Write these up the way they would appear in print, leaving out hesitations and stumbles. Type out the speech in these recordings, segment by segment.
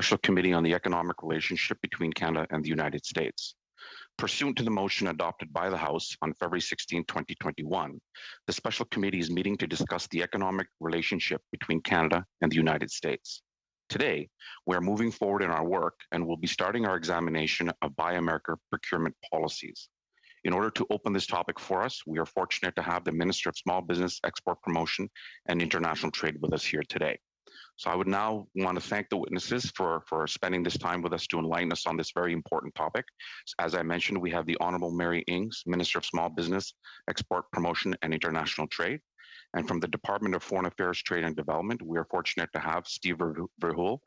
Special Committee on the Economic Relationship between Canada and the United States. Pursuant to the motion adopted by the House on February 16, 2021, the Special Committee is meeting to discuss the economic relationship between Canada and the United States. Today, we are moving forward in our work and will be starting our examination of Buy America procurement policies. In order to open this topic for us, we are fortunate to have the Minister of Small Business, Export Promotion, and International Trade with us here today. So I would now want to thank the witnesses for spending this time with us to enlighten us on this very important topic. As I mentioned, we have the Honorable Mary Ings, Minister of Small Business, Export Promotion, and International Trade. And from the Department of Foreign Affairs, Trade and Development, we are fortunate to have Steve Verhoel,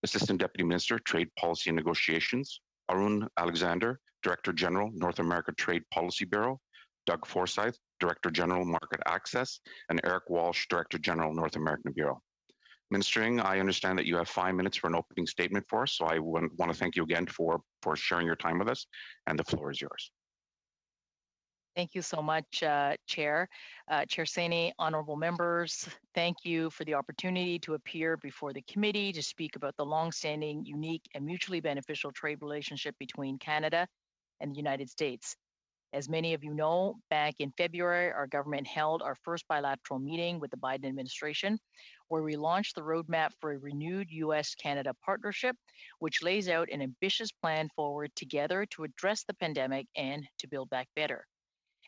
Assistant Deputy Minister, Trade Policy and Negotiations, Arun Alexander, Director General, North America Trade Policy Bureau, Doug Forsyth, Director General, Market Access, and Eric Walsh, Director General, North American Bureau. Minister Ing, I understand that you have 5 minutes for an opening statement for us, so I want to thank you again for sharing your time with us, and the floor is yours. Thank you so much, Chair. Chair Saini, honorable members, thank you for the opportunity to appear before the committee to speak about the longstanding, unique, and mutually beneficial trade relationship between Canada and the United States. As many of you know, back in February, our government held our first bilateral meeting with the Biden administration, where we launched the roadmap for a renewed U.S.-Canada partnership, which lays out an ambitious plan forward together to address the pandemic and to build back better.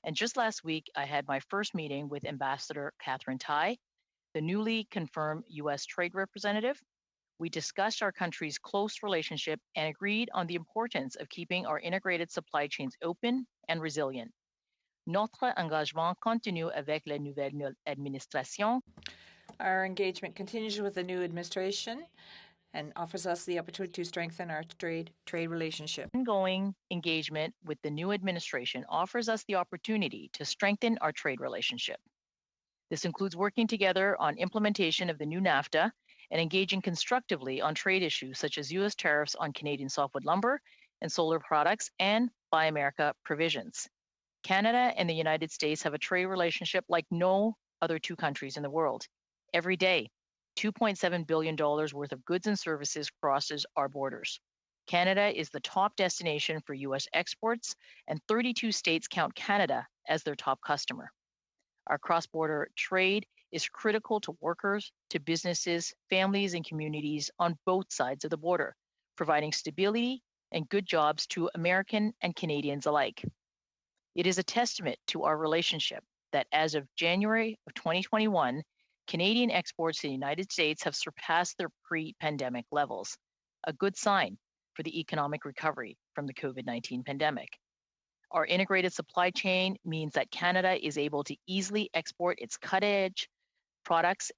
And just last week, I had my first meeting with Ambassador Catherine Tai, the newly confirmed U.S. trade representative. We discussed our country's close relationship and agreed on the importance of keeping our integrated supply chains open and resilient. Notre engagement continue avec la nouvelle administration. Our engagement continues with the new administration and offers us the opportunity to strengthen our trade relationship. Ongoing engagement with the new administration offers us the opportunity to strengthen our trade relationship. This includes working together on implementation of the new NAFTA and engaging constructively on trade issues such as U.S. tariffs on Canadian softwood lumber and solar products and Buy America provisions. Canada and the United States have a trade relationship like no other two countries in the world. Every day, $2.7 billion worth of goods and services crosses our borders. Canada is the top destination for U.S. exports, and 32 states count Canada as their top customer. Our cross-border trade is critical to workers, to businesses, families, and communities on both sides of the border, providing stability and good jobs to American and Canadians alike. It is a testament to our relationship that as of January of 2021, Canadian exports to the United States have surpassed their pre-pandemic levels, a good sign for the economic recovery from the COVID-19 pandemic. Our integrated supply chain means that Canada is able to easily export its cutting-edge products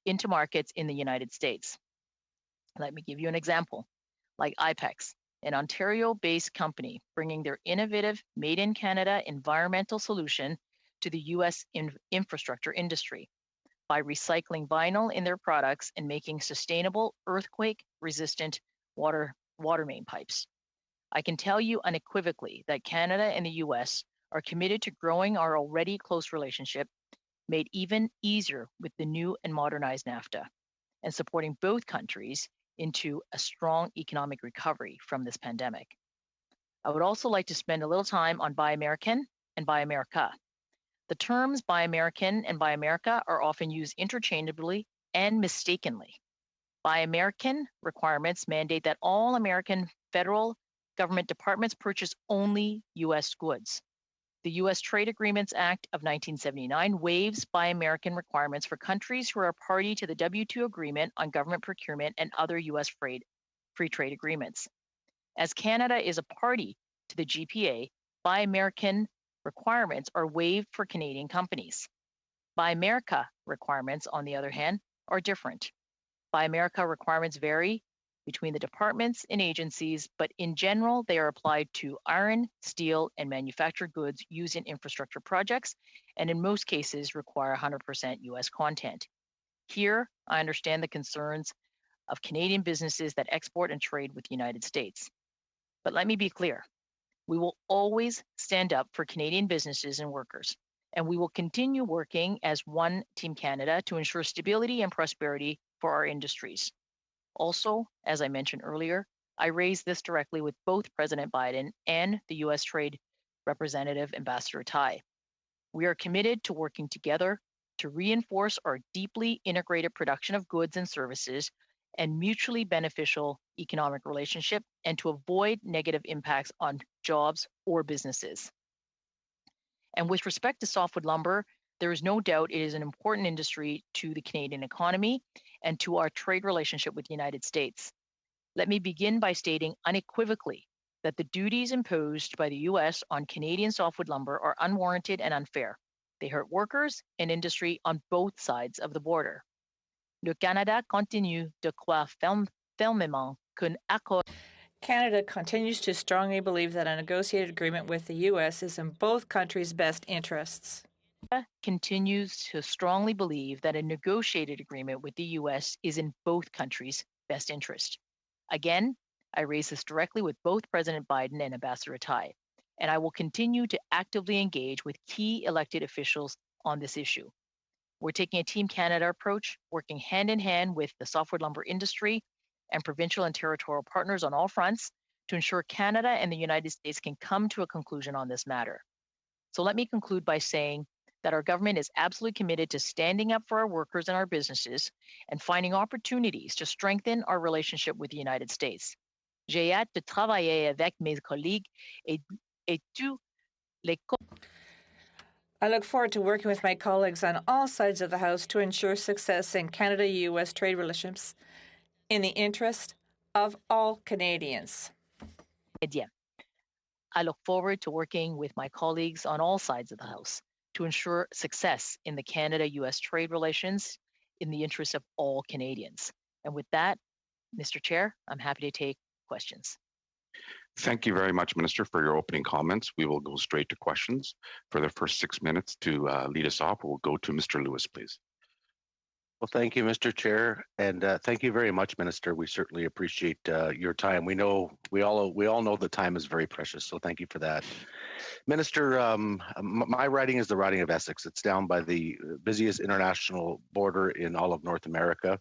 into markets in the United States. Let me give you an example, like IPEX, an Ontario-based company bringing their innovative Made in Canada environmental solution to the U.S. infrastructure industry by recycling vinyl in their products and making sustainable earthquake-resistant water main pipes. I can tell you unequivocally that Canada and the U.S. are committed to growing our already close relationship, made even easier with the new and modernized NAFTA, and supporting both countries into a strong economic recovery from this pandemic. I would also like to spend a little time on Buy American and Buy America. The terms Buy American and Buy America are often used interchangeably and mistakenly. Buy American requirements mandate that all American federal government departments purchase only U.S. goods. The U.S. Trade Agreements Act of 1979 waives Buy American requirements for countries who are party to the W-2 Agreement on Government Procurement and other U.S. free trade agreements. As Canada is a party to the GPA, Buy American requirements are waived for Canadian companies. Buy America requirements, on the other hand, are different. Buy America requirements vary between the departments and agencies, but in general, they are applied to iron, steel, and manufactured goods used in infrastructure projects, and in most cases require 100% U.S. content. Here, I understand the concerns of Canadian businesses that export and trade with the United States. But let me be clear. We will always stand up for Canadian businesses and workers, and we will continue working as one Team Canada to ensure stability and prosperity for our industries. Also, as I mentioned earlier, I raised this directly with both President Biden and the U.S. Trade Representative Ambassador Tai. We are committed to working together to reinforce our deeply integrated production of goods and services and mutually beneficial economic relationship and to avoid negative impacts on jobs or businesses. And with respect to softwood lumber, there is no doubt it is an important industry to the Canadian economy and to our trade relationship with the United States. Let me begin by stating unequivocally that the duties imposed by the US on Canadian softwood lumber are unwarranted and unfair. They hurt workers and industry on both sides of the border. Le Canada continue de croire fermement qu'un accord Canada continues to strongly believe that a negotiated agreement with the U.S. is in both countries' best interests. continues to strongly believe that a negotiated agreement with the U.S. is in both countries' best interest. Again, I raise this directly with both President Biden and Ambassador Tai, and I will continue to actively engage with key elected officials on this issue. We're taking a Team Canada approach, working hand in hand with the softwood lumber industry and provincial and territorial partners on all fronts to ensure Canada and the United States can come to a conclusion on this matter. So let me conclude by saying that our government is absolutely committed to standing up for our workers and our businesses and finding opportunities to strengthen our relationship with the United States. J'ai hâte de travailler avec mes collègues et tous les I look forward to working with my colleagues on all sides of the House to ensure success in Canada-U.S. trade relations in the interest of all Canadians. Canadiens. I look forward to working with my colleagues on all sides of the House to ensure success in the Canada-U.S. trade relations in the interest of all Canadians. And with that, Mr. Chair, I'm happy to take questions. Thank you very much, Minister, for your opening comments. We will go straight to questions. For the first 6 minutes to lead us off, we'll go to Mr. Lewis, please. Well, thank you, Mr. Chair, and thank you very much, Minister. We certainly appreciate your time. We all know the time is very precious, so thank you for that. Minister, my riding is the riding of Essex. It's down by the busiest international border in all of North America,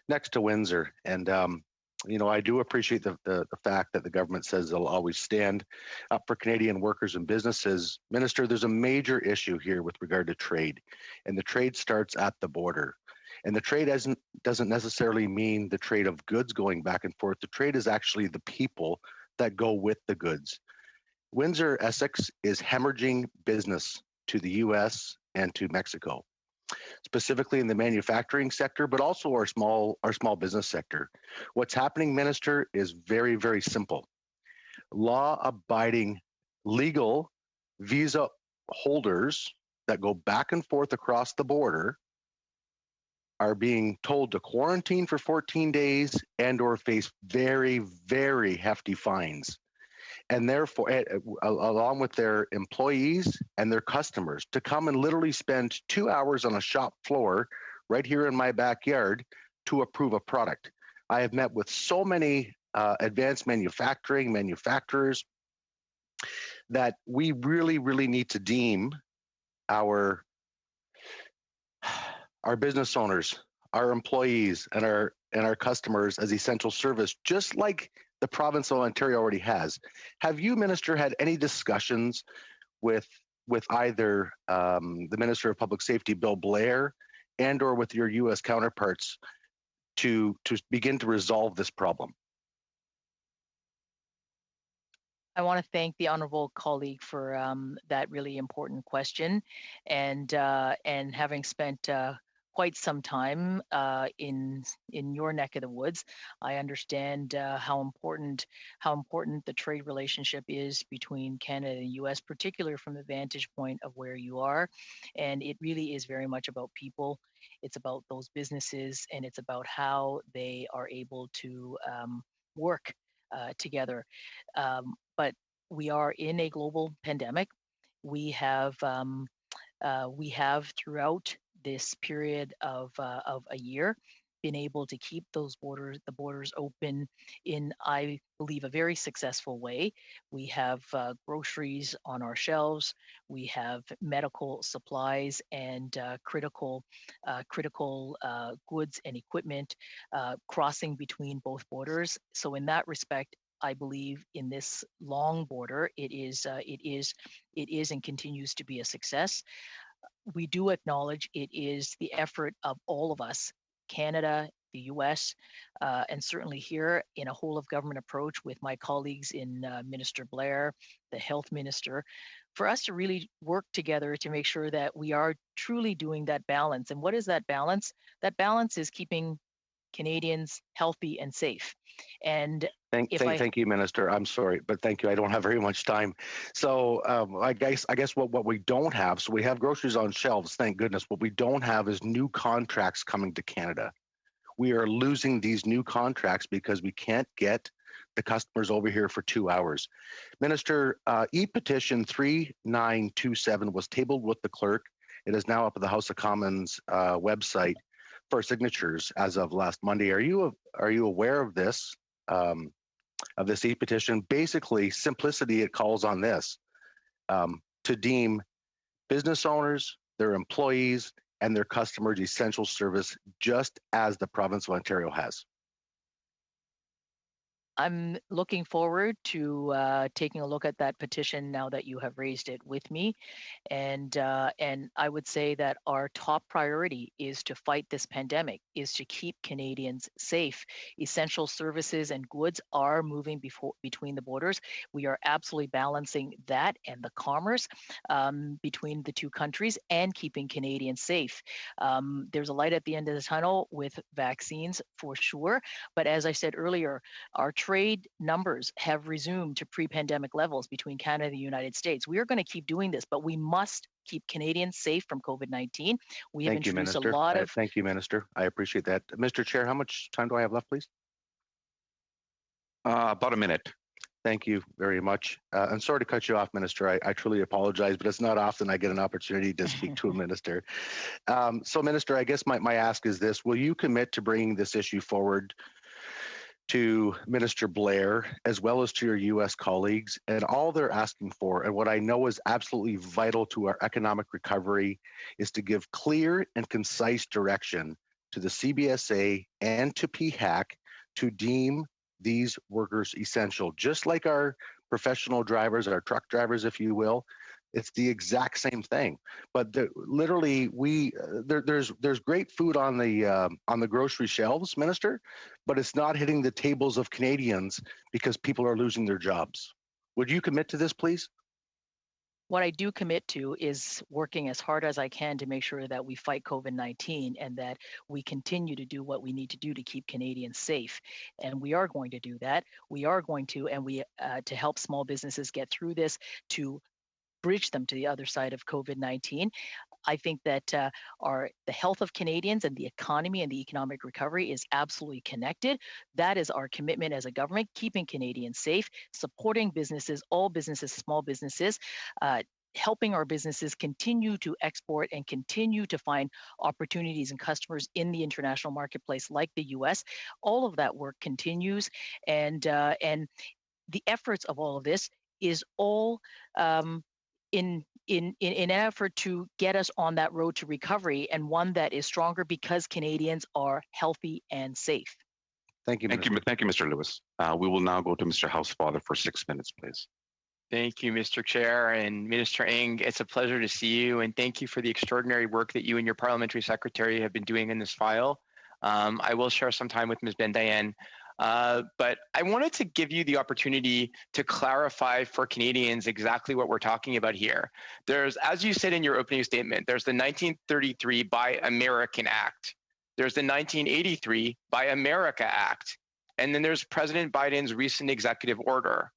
next to Windsor. And I do appreciate the fact that the government says they'll always stand up for Canadian workers and businesses. Minister, there's a major issue here with regard to trade, and the trade starts at the border. And the trade doesn't necessarily mean the trade of goods going back and forth. The trade is actually the people that go with the goods. Windsor, Essex is hemorrhaging business to the U.S. and to Mexico, specifically in the manufacturing sector, but also our small business sector. What's happening, Minister, is very, very simple. Law-abiding, legal visa holders that go back and forth across the border are being told to quarantine for 14 days and or face very, very hefty fines. And therefore, along with their employees and their customers, to come and literally spend 2 hours on a shop floor right here in my backyard to approve a product. I have met with so many advanced manufacturers that we really, really need to deem our business owners, our employees, and our customers as essential service, just like the province of Ontario already has. Have you, Minister, had any discussions with either the Minister of Public Safety, Bill Blair, and or with your U.S. counterparts to begin to resolve this problem? I want to thank the honourable colleague for that really important question, and having spent quite some time in your neck of the woods, I understand how important the trade relationship is between Canada and the U.S., particularly from the vantage point of where you are, and it really is very much about people. It's about those businesses, and it's about how they are able to work together. But we are in a global pandemic. We have throughout this period of a year been able to keep the borders open in, I believe, a very successful way. We have groceries on our shelves. We have medical supplies and critical goods and equipment crossing between both borders. So in that respect, I believe in this long border, it is and continues to be a success. We do acknowledge it is the effort of all of us, Canada, the US, and certainly here in a whole of government approach with my colleagues in Minister Blair, the health minister, for us to really work together to make sure that we are truly doing that balance. And what is that balance? That balance is keeping Canadians healthy and safe. And Thank you, Minister. I'm sorry, but thank you. I don't have very much time. So I guess what we don't have, so we have groceries on shelves, thank goodness. What we don't have is new contracts coming to Canada. We are losing these new contracts because we can't get the customers over here for 2 hours. Minister, e-petition 3927 was tabled with the clerk. It is now up at the House of Commons website for signatures as of last Monday. Are you aware of this? Of this e-petition? Basically, simplicity, it calls on this to deem business owners, their employees, and their customers essential service, just as the province of Ontario has. I'm looking forward to taking a look at that petition now that you have raised it with me. And I would say that our top priority is to fight this pandemic, is to keep Canadians safe. Essential services and goods are moving between the borders. We are absolutely balancing that and the commerce between the two countries and keeping Canadians safe. There's a light at the end of the tunnel with vaccines for sure. But as I said earlier, our trade numbers have resumed to pre-pandemic levels between Canada and the United States. We are going to keep doing this, but we must keep Canadians safe from COVID-19. We have introduced a lot of... Thank you, Minister. I appreciate that. Mr. Chair, how much time do I have left, please? About a minute. Thank you very much. I'm sorry to cut you off, Minister. I truly apologize, but it's not often I get an opportunity to speak to a minister. So, Minister, I guess my ask is this. Will you commit to bringing this issue forward to Minister Blair, as well as to your U.S. colleagues, and all they're asking for, and what I know is absolutely vital to our economic recovery, is to give clear and concise direction to the CBSA and to PHAC to deem these workers essential, just like our professional drivers, our truck drivers, if you will. It's the exact same thing, but literally, there's great food on the grocery shelves, Minister, but it's not hitting the tables of Canadians because people are losing their jobs. Would you commit to this, please? What I do commit to is working as hard as I can to make sure that we fight COVID-19 and that we continue to do what we need to do to keep Canadians safe. And we are going to do that. We are going to, and we to help small businesses get through this, to bridge them to the other side of COVID-19. I think that the health of Canadians and the economy and the economic recovery is absolutely connected. That is our commitment as a government, keeping Canadians safe, supporting businesses, all businesses, small businesses, helping our businesses continue to export and continue to find opportunities and customers in the international marketplace like the U.S. All of that work continues, and the efforts of all of this is all in an effort to get us on that road to recovery, and one that is stronger because Canadians are healthy and safe. Thank you, Minister. Thank you, Mr. Lewis. We will now go to Mr. Housefather for 6 minutes, please. Thank you, Mr. Chair, and Minister Ng. It's a pleasure to see you, and thank you for the extraordinary work that you and your parliamentary secretary have been doing in this file. I will share some time with Ms. Bendayan. But I wanted to give you the opportunity to clarify for Canadians exactly what we're talking about here. There's, as you said in your opening statement, there's the 1933 Buy American Act. There's the 1983 Buy America Act. And then there's President Biden's recent executive order.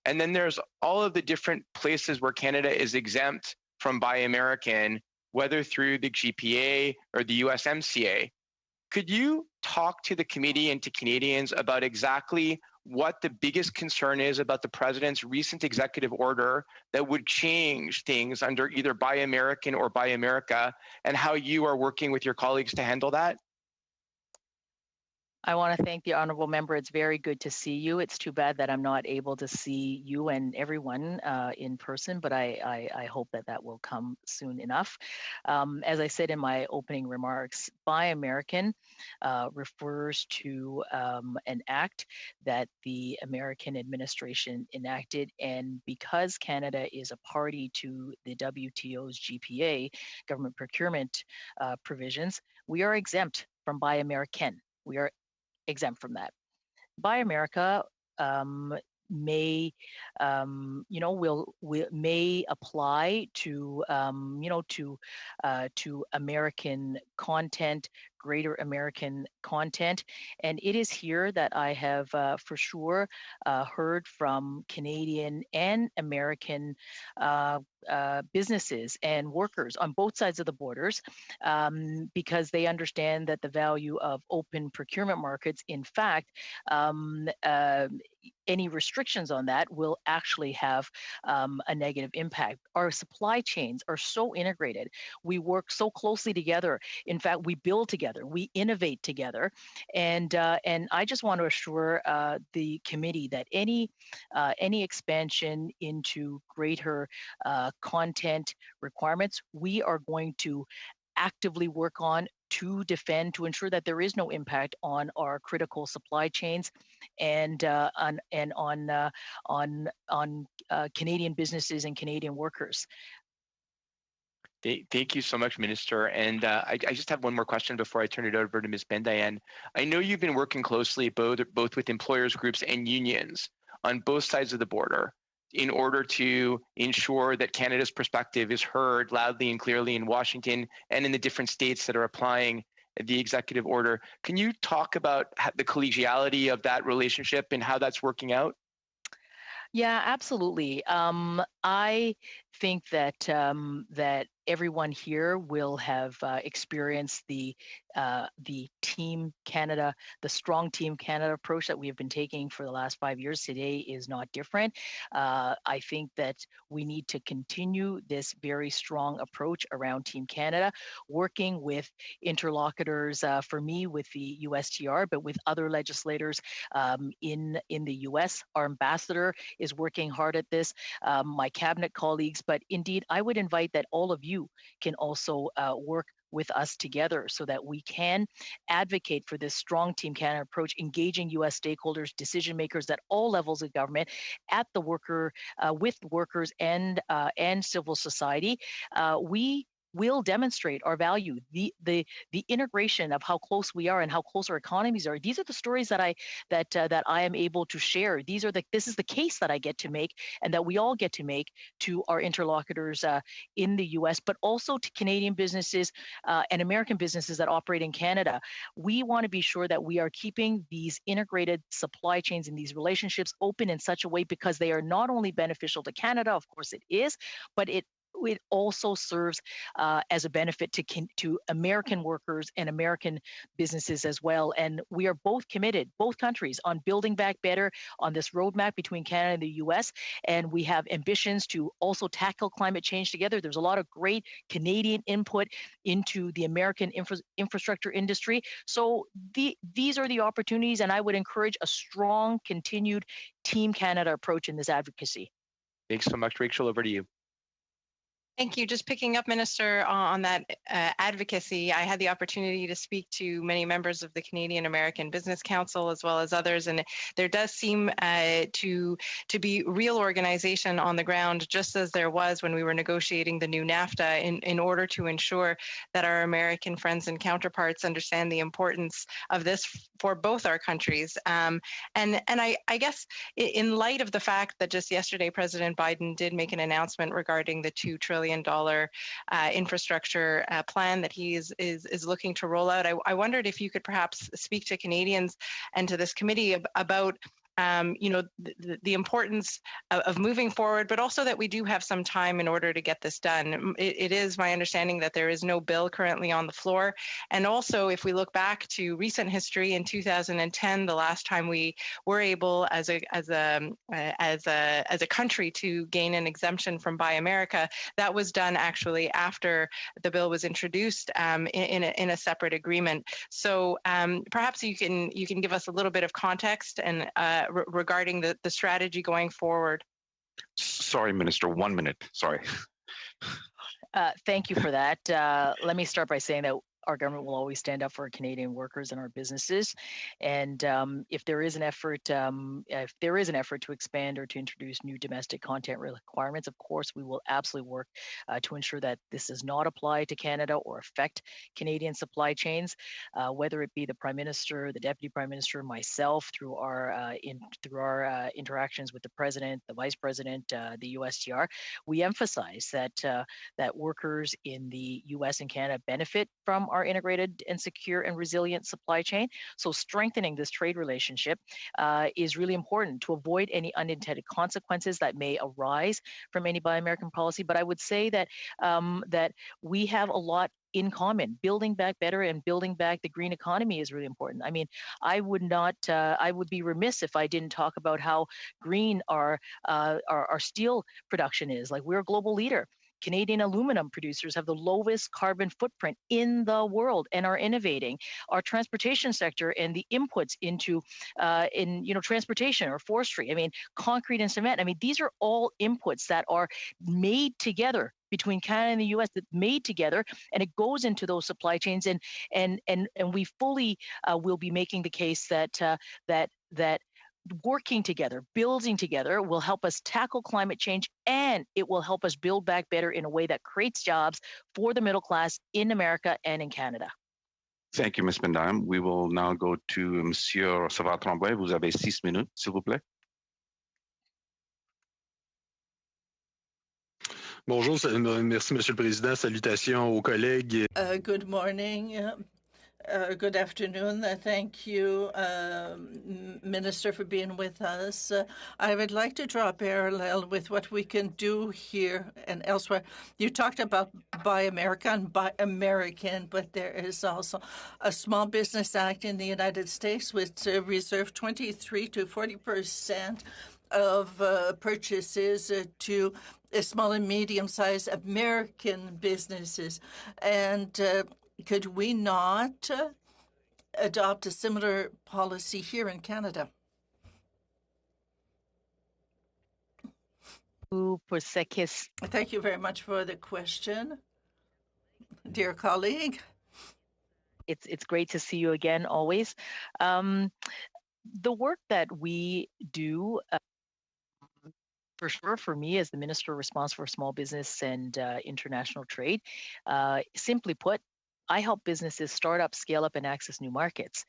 And then there's all of the different places where Canada is exempt from Buy American, whether through the GPA or the USMCA. Could you talk to the committee and to Canadians about exactly what the biggest concern is about the president's recent executive order that would change things under either Buy American or Buy America, and how you are working with your colleagues to handle that? I want to thank the honorable member. It's very good to see you. It's too bad that I'm not able to see you and everyone in person, but I hope that that will come soon enough. As I said in my opening remarks, Buy American refers to an act that the American administration enacted. And because Canada is a party to the WTO's GPA, government procurement provisions, we are exempt from Buy American. We are exempt from that. Buy America may will may apply to to American content, greater American content, and it is here that I have for sure heard from Canadian and American businesses and workers on both sides of the borders, because they understand that the value of open procurement markets, in fact, any restrictions on that will actually have a negative impact. Our supply chains are so integrated. We work so closely together. In fact, we build together, we innovate together, and I just want to assure the committee that any expansion into greater content requirements, we are going to actively work on to defend, to ensure that there is no impact on our critical supply chains and on Canadian businesses and Canadian workers. Thank you so much, Minister. And I just have one more question before I turn it over to Ms. Bendayan. I know you've been working closely both with employers groups and unions on both sides of the border in order to ensure that Canada's perspective is heard loudly and clearly in Washington and in the different states that are applying the executive order. Can you talk about the collegiality of that relationship and how that's working out? Yeah, absolutely. I think that that everyone here will have experienced the Team Canada, the strong Team Canada approach that we have been taking for the last 5 years. Today is not different. I think that we need to continue this very strong approach around Team Canada, working with interlocutors, for me, with the USTR, but with other legislators in the US. Our ambassador is working hard at this, my cabinet colleagues, but indeed, I would invite that all of you can also work with us together so that we can advocate for this strong Team Canada approach, engaging US stakeholders, decision makers at all levels of government, at the worker, with workers and civil society. We will demonstrate our value, the integration of how close we are and how close our economies are. These are the stories that I am able to share. This is the case that I get to make and that we all get to make to our interlocutors in the US, but also to Canadian businesses and American businesses that operate in Canada. We want to be sure that we are keeping these integrated supply chains and these relationships open in such a way, because they are not only beneficial to Canada, of course it is, but it also serves as a benefit to American workers and American businesses as well. And we are both committed, both countries, on building back better on this roadmap between Canada and the US. And we have ambitions to also tackle climate change together. There's a lot of great Canadian input into the American infrastructure industry. So these are the opportunities, and I would encourage a strong, continued Team Canada approach in this advocacy. Thanks so much, Rachel. Over to you. Thank you. Just picking up, Minister, on that advocacy, I had the opportunity to speak to many members of the Canadian American Business Council as well as others, and there does seem to be real organization on the ground, just as there was when we were negotiating the new NAFTA, in order to ensure that our American friends and counterparts understand the importance of this for both our countries. And I guess in light of the fact that just yesterday President Biden did make an announcement regarding the $2 trillion infrastructure plan that he is looking to roll out, I wondered if you could perhaps speak to Canadians and to this committee about the importance of moving forward, but also that we do have some time in order to get this done. It is my understanding that there is no bill currently on the floor. And also, if we look back to recent history, in 2010, the last time we were able as a country to gain an exemption from Buy America, that was done actually after the bill was introduced in a separate agreement. So perhaps you can give us a little bit of context and regarding the strategy going forward. Sorry, Minister, 1 minute. Sorry. Thank you for that. Let me start by saying that our government will always stand up for Canadian workers and our businesses. And if there is an effort, to expand or to introduce new domestic content requirements, of course, we will absolutely work to ensure that this does not apply to Canada or affect Canadian supply chains, whether it be the Prime Minister, the Deputy Prime Minister, myself, through our interactions with the President, the Vice President, the USTR. We emphasize that workers in the US and Canada benefit from our integrated and secure and resilient supply chain. So strengthening this trade relationship is really important to avoid any unintended consequences that may arise from any Buy American policy. But I would say that that we have a lot in common. Building back better and building back the green economy is really important. I mean, I would be remiss if I didn't talk about how green our steel production is. Like, we're a global leader. Canadian aluminum producers have the lowest carbon footprint in the world and are innovating. Our transportation sector and the inputs into transportation or forestry, I mean, concrete and cement, I mean, these are all inputs that are made together between Canada and the US, that made together, and it goes into those supply chains. And we fully will be making the case that working together, building together will help us tackle climate change, and it will help us build back better in a way that creates jobs for the middle class in America and in Canada. Thank you, Ms. Bendheim. We will now go to Monsieur Savard-Tremblay. Vous avez 6 minutes, s'il vous plaît. Bonjour, merci, Monsieur le Président. Salutations aux collègues. Good morning. Good afternoon. Thank you, Minister, for being with us. I would like to draw a parallel with what we can do here and elsewhere. You talked about Buy America and Buy American, but there is also a Small Business Act in the United States which reserves 23 to 40% of purchases to small and medium-sized American businesses. And could we not adopt a similar policy here in Canada? Thank you very much for the question, dear colleague. It's great to see you again, always. The work that we do, for sure, for me as the Minister responsible for small business and international trade, simply put, I help businesses start up, scale up, and access new markets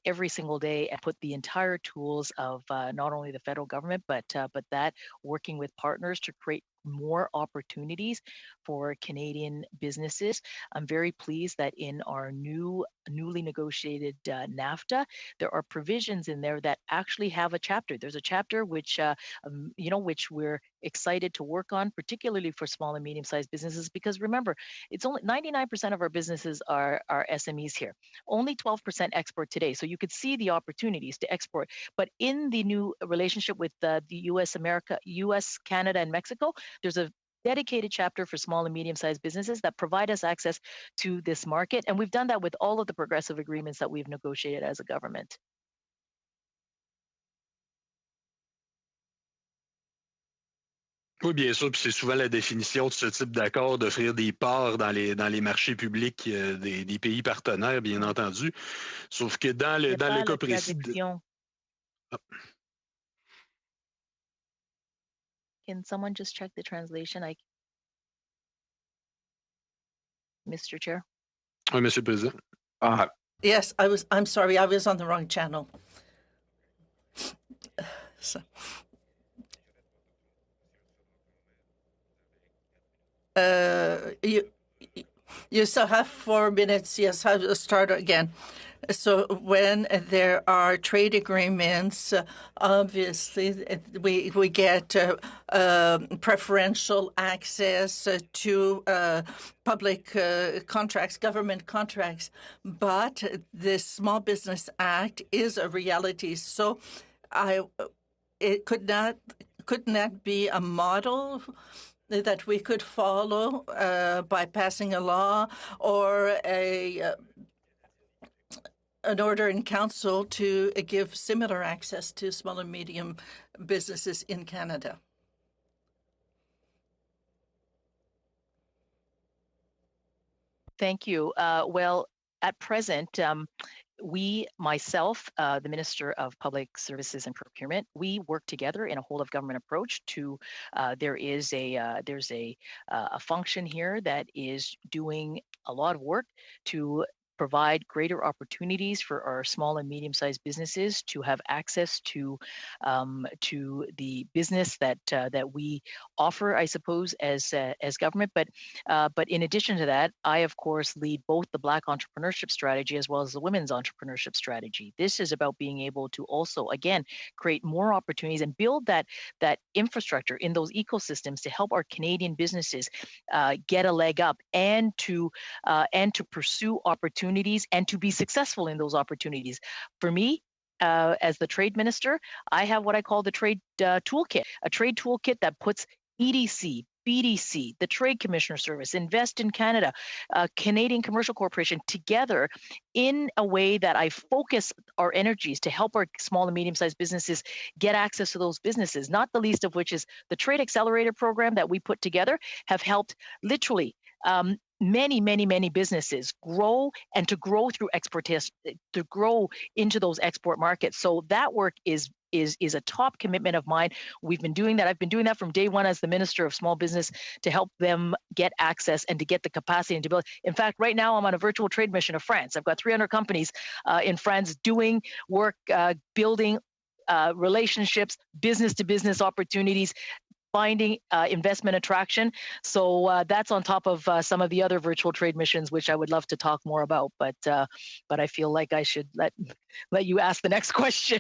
every single day, and put the entire tools of not only the federal government, but that working with partners to create more opportunities for Canadian businesses. I'm very pleased that in our newly negotiated NAFTA, there are provisions in there that actually have a chapter. There's a chapter which which we're excited to work on, particularly for small and medium-sized businesses, because remember, it's only 99% of our businesses are SMEs here. Only 12% export today. So you could see the opportunities to export. But in the new relationship with the US, Canada, and Mexico, there's a dedicated chapter for small and medium-sized businesses that provide us access to this market. And we've done that with all of the progressive agreements that we've negotiated as a government. Oui, bien sûr, puis c'est souvent la définition de ce type d'accord, d'offrir des parts dans les marchés publics des pays partenaires, bien entendu. Sauf que dans le cas précis Can someone just check the translation? Mr. Chair? Oui, Monsieur le Président. Yes, I'm sorry, I was on the wrong channel. So. You still have 4 minutes. Yes, I will start again. So when there are trade agreements, obviously we get preferential access to public contracts, government contracts. But this Small Business Act is a reality. So it couldn't that be a model that we could follow by passing a law or an order in council to give similar access to small and medium businesses in Canada? Thank you. Well, at present, myself, the Minister of Public Services and Procurement, we work together in a whole of government approach to, there's a function here that is doing a lot of work to provide greater opportunities for our small and medium-sized businesses to have access to the business that we offer, I suppose, as government. But in addition to that, I of course lead both the Black entrepreneurship strategy as well as the women's entrepreneurship strategy. This is about being able to also, again, create more opportunities and build that infrastructure in those ecosystems to help our Canadian businesses get a leg up and to pursue opportunities and to be successful in those opportunities. For me, as the trade minister, I have what I call the trade toolkit, a trade toolkit that puts EDC, BDC, the Trade Commissioner Service, Invest in Canada, Canadian Commercial Corporation together in a way that I focus our energies to help our small and medium-sized businesses get access to those businesses, not the least of which is the Trade Accelerator program that we put together have helped literally many businesses grow and to grow through exportation, to grow into those export markets. So that work is a top commitment of mine. We've been doing that. I've been doing that from day one as the Minister of Small Business to help them get access and to get the capacity and to build. In fact, right now I'm on a virtual trade mission to France. I've got 300 companies in France doing work, building relationships, business-to-business opportunities, finding investment attraction. So that's on top of some of the other virtual trade missions, which I would love to talk more about. But I feel like I should let you ask the next question.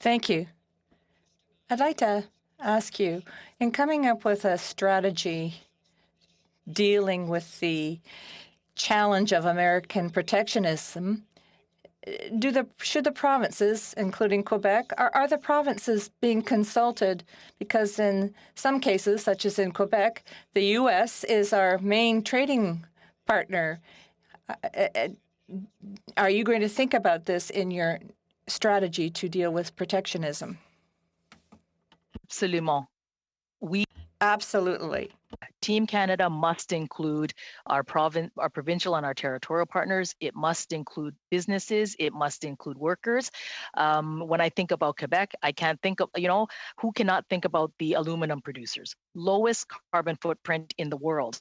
Thank you. I'd like to ask you, in coming up with a strategy dealing with the challenge of American protectionism, should the provinces, including Quebec, are the provinces being consulted? Because in some cases, such as in Quebec, the U.S. is our main trading partner. Are you going to think about this in your strategy to deal with protectionism? Absolument. Absolutely. Team Canada must include our provincial and our territorial partners. It must include businesses. It must include workers. When I think about Quebec, I can't think of, who cannot think about the aluminum producers? Lowest carbon footprint in the world.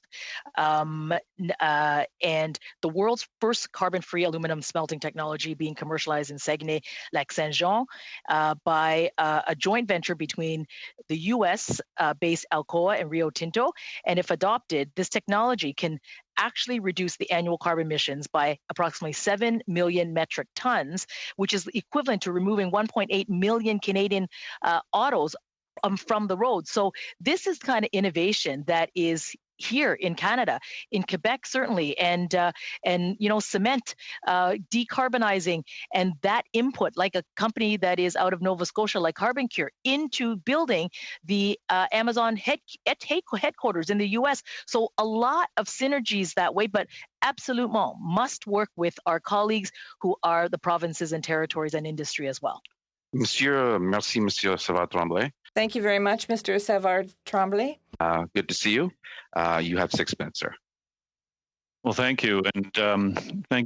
And the world's first carbon-free aluminum smelting technology being commercialized in Saguenay-Lac-Saint-Jean by a joint venture between the U.S.-based Alcoa and Rio Tinto. And if adopted, this technology can actually reduce the annual carbon emissions by approximately 7 million metric tons, which is equivalent to removing 1.8 million Canadian autos from the road. So this is kind of innovation that is here in Canada, in Quebec certainly, and cement, decarbonizing, and that input, like a company that is out of Nova Scotia, like CarbonCure, into building the Amazon headquarters in the U.S. So a lot of synergies that way, but absolument must work with our colleagues who are the provinces and territories and industry as well. Merci, Monsieur Savard-Tremblay. Thank you very much, Mr. Savard-Tremblay. Good to see you. You have 6 minutes, sir. Well, thank you. And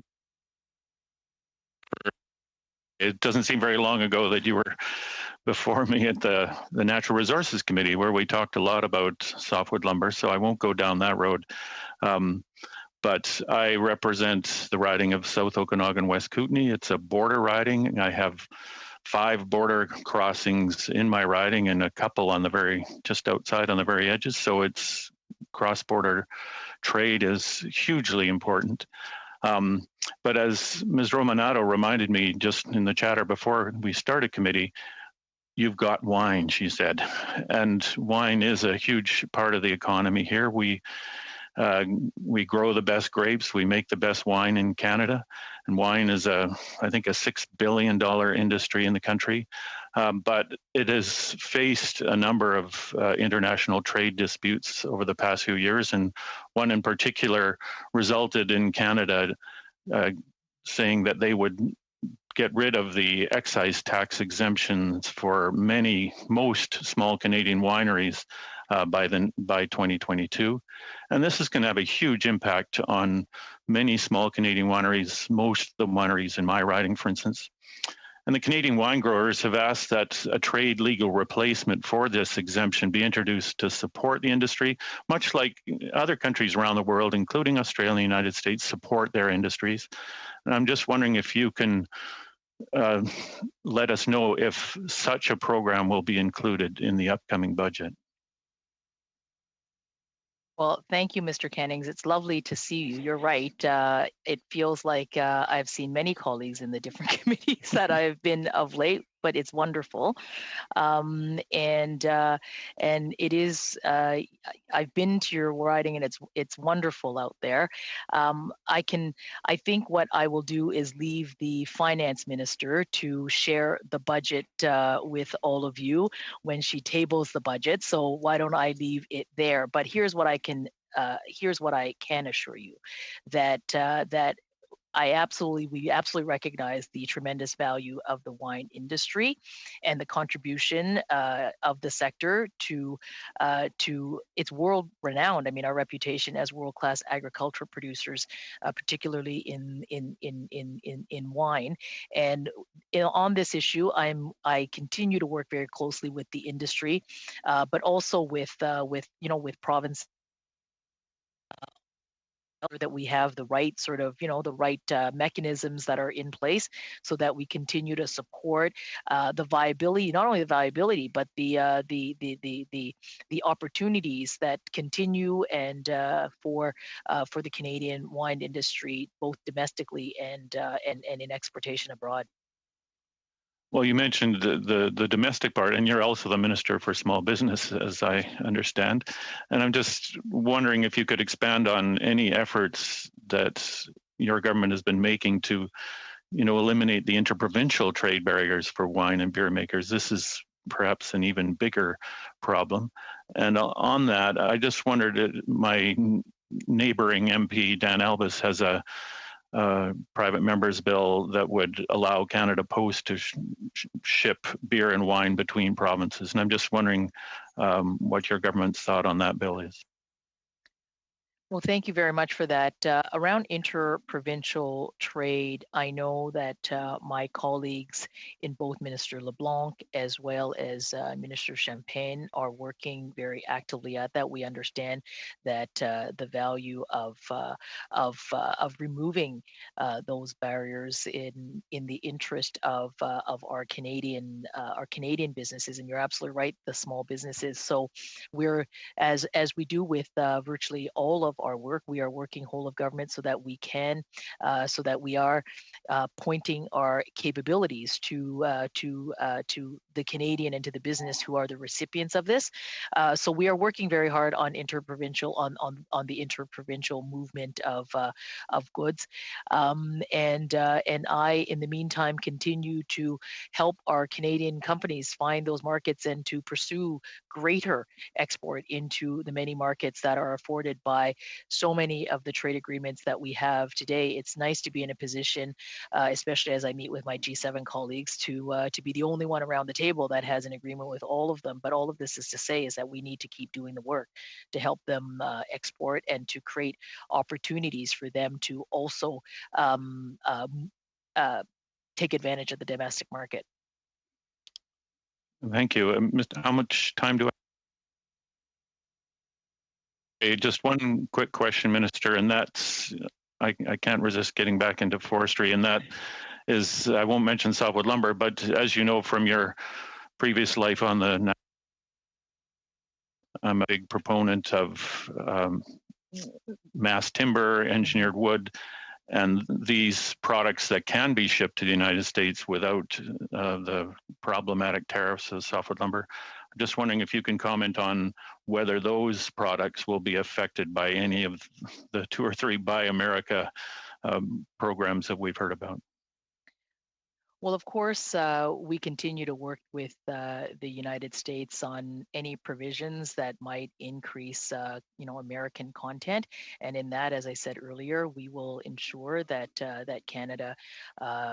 it doesn't seem very long ago that you were before me at the Natural Resources Committee, where we talked a lot about softwood lumber, so I won't go down that road. But I represent the riding of South Okanagan, West Kootenay. It's a border riding. I have 5 border crossings in my riding and a couple on just outside on the very edges. So it's cross-border trade is hugely important. But as Ms. Romanato reminded me just in the chatter before we started committee, you've got wine, she said, and wine is a huge part of the economy here. We grow the best grapes. We make the best wine in Canada, and wine is I think, a $6 billion industry in the country. But it has faced a number of international trade disputes over the past few years, and one in particular resulted in Canada saying that they would get rid of the excise tax exemptions for most small Canadian wineries by 2022. And this is going to have a huge impact on many small Canadian wineries, most of the wineries in my riding, for instance. And the Canadian wine growers have asked that a trade legal replacement for this exemption be introduced to support the industry, much like other countries around the world, including Australia and the United States, support their industries. And I'm just wondering if you can let us know if such a program will be included in the upcoming budget. Well, thank you, Mr. Cannings. It's lovely to see you. You're right. It feels like I've seen many colleagues in the different committees that I've been of late, but it's wonderful. And it is. I've been to your riding, and it's wonderful out there. I think what I will do is leave the finance minister to share the budget with all of you when she tables the budget. So why don't I leave it there? But here's what I can assure you, that we absolutely recognize the tremendous value of the wine industry and the contribution of the sector to its world renowned. I mean, our reputation as world-class agricultural producers, particularly in wine. And on this issue, I continue to work very closely with the industry, but also with province. That we have the right sort of, the right mechanisms that are in place so that we continue to support the viability, not only the viability, but the opportunities that continue and for the Canadian wine industry, both domestically and in exportation abroad. Well, you mentioned the domestic part, and you're also the Minister for Small Business, as I understand. And I'm just wondering if you could expand on any efforts that your government has been making to, eliminate the interprovincial trade barriers for wine and beer makers. This is perhaps an even bigger problem. And on that, I just wondered, my neighboring MP, Dan Albus, has a private member's bill that would allow Canada Post to ship beer and wine between provinces. And I'm just wondering what your government's thought on that bill is. Well, thank you very much for that. Around interprovincial trade, I know that my colleagues in both Minister LeBlanc as well as Minister Champagne are working very actively at that. We understand that the value of removing those barriers in the interest of our Canadian businesses, and you're absolutely right, the small businesses. So we're as we do with virtually all of our work, we are working whole of government so that we are pointing our capabilities to the Canadian and to the business who are the recipients of this. So we are working very hard on the interprovincial movement of goods, and I, in the meantime, continue to help our Canadian companies find those markets and to pursue greater export into the many markets that are afforded by so many of the trade agreements that we have today. It's nice to be in a position, especially as I meet with my G7 colleagues, to be the only one around the table that has an agreement with all of them. But all of this is to say is that we need to keep doing the work to help them export and to create opportunities for them to also take advantage of the domestic market. Thank you. How much time do I? Just one quick question, Minister, and that's, I can't resist getting back into forestry, and that is, I won't mention softwood lumber, but as you know from your previous life on the I'm a big proponent of mass timber, engineered wood, and these products that can be shipped to the United States without the problematic tariffs of softwood lumber. I'm just wondering if you can comment on whether those products will be affected by any of the 2 or 3 Buy America programs that we've heard about. Well, of course, we continue to work with the United States on any provisions that might increase, American content. And in that, as I said earlier, we will ensure that that Canada,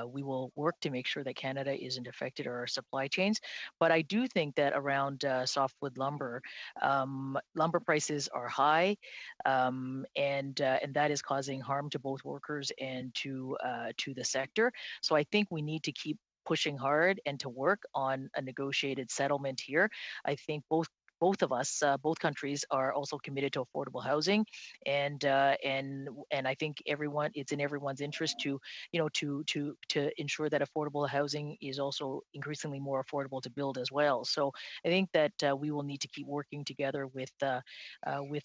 we will work to make sure that Canada isn't affected or our supply chains. But I do think that around softwood lumber, lumber prices are high, and that is causing harm to both workers and to the sector. So I think we need to keep pushing hard and to work on a negotiated settlement here. I think both of us, both countries, are also committed to affordable housing, and I think it's in everyone's interest to ensure that affordable housing is also increasingly more affordable to build as well. So I think that we will need to keep working together with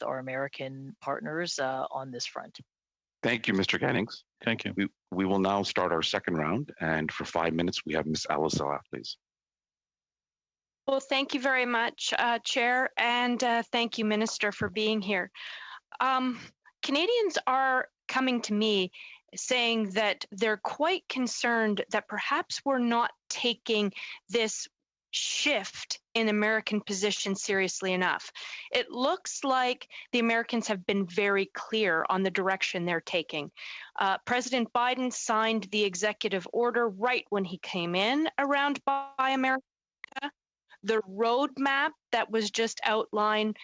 our American partners on this front. Thank you, Mr. Gennings. Thank you. We will now start our second round, and for 5 minutes, we have Ms. Alisala, please. Well, thank you very much, Chair, and thank you, Minister, for being here. Canadians are coming to me saying that they're quite concerned that perhaps we're not taking this shift in American position seriously enough. It looks like the Americans have been very clear on the direction they're taking. President Biden signed the executive order right when he came in around Buy America. The roadmap that was just outlined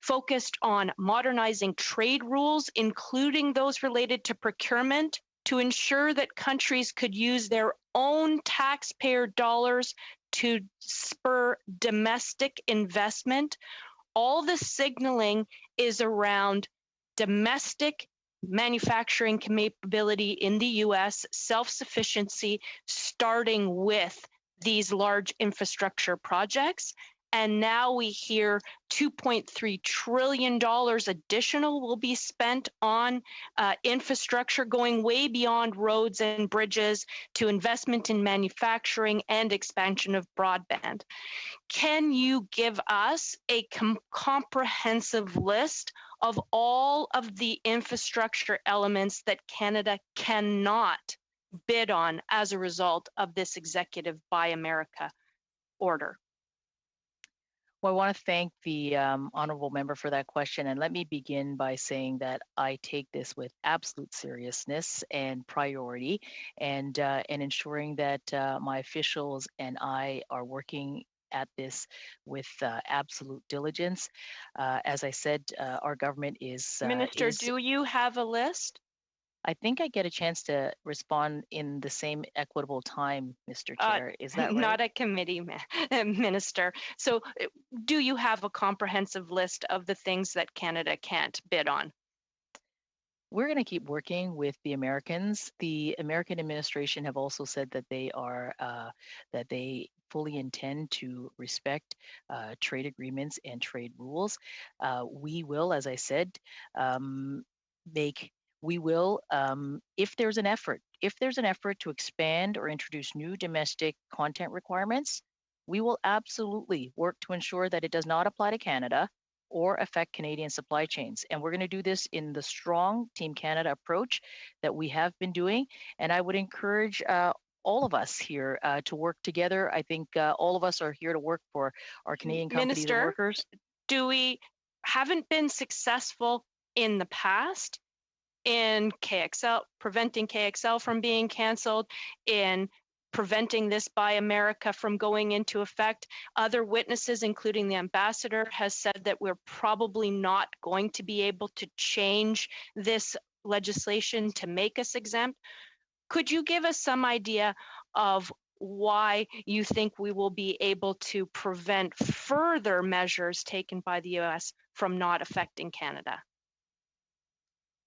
focused on modernizing trade rules, including those related to procurement, to ensure that countries could use their own taxpayer dollars to spur domestic investment. All the signaling is around domestic manufacturing capability in the US, self-sufficiency, starting with these large infrastructure projects. And now we hear $2.3 trillion additional will be spent on infrastructure, going way beyond roads and bridges to investment in manufacturing and expansion of broadband. Can you give us a comprehensive list of all of the infrastructure elements that Canada cannot bid on as a result of this executive Buy America order? Well, I want to thank the honorable member for that question. And let me begin by saying that I take this with absolute seriousness and priority, and ensuring that my officials and I are working at this with absolute diligence. As I said, our government is... Minister, do you have a list? I think I get a chance to respond in the same equitable time, Mr. Chair. Is that right? Not a committee, Minister. So do you have a comprehensive list of the things that Canada can't bid on? We're going to keep working with the Americans. The American administration have also said that they fully intend to respect trade agreements and trade rules. We will, as I said, if there's an effort to expand or introduce new domestic content requirements, we will absolutely work to ensure that it does not apply to Canada or affect Canadian supply chains. And we're going to do this in the strong Team Canada approach that we have been doing. And I would encourage all of us here to work together. I think all of us are here to work for our Canadian companies and workers. We haven't been successful in the past in KXL, preventing KXL from being canceled, in preventing this Buy America from going into effect. Other witnesses, including the ambassador, has said that we're probably not going to be able to change this legislation to make us exempt. Could you give us some idea of why you think we will be able to prevent further measures taken by the US from not affecting Canada?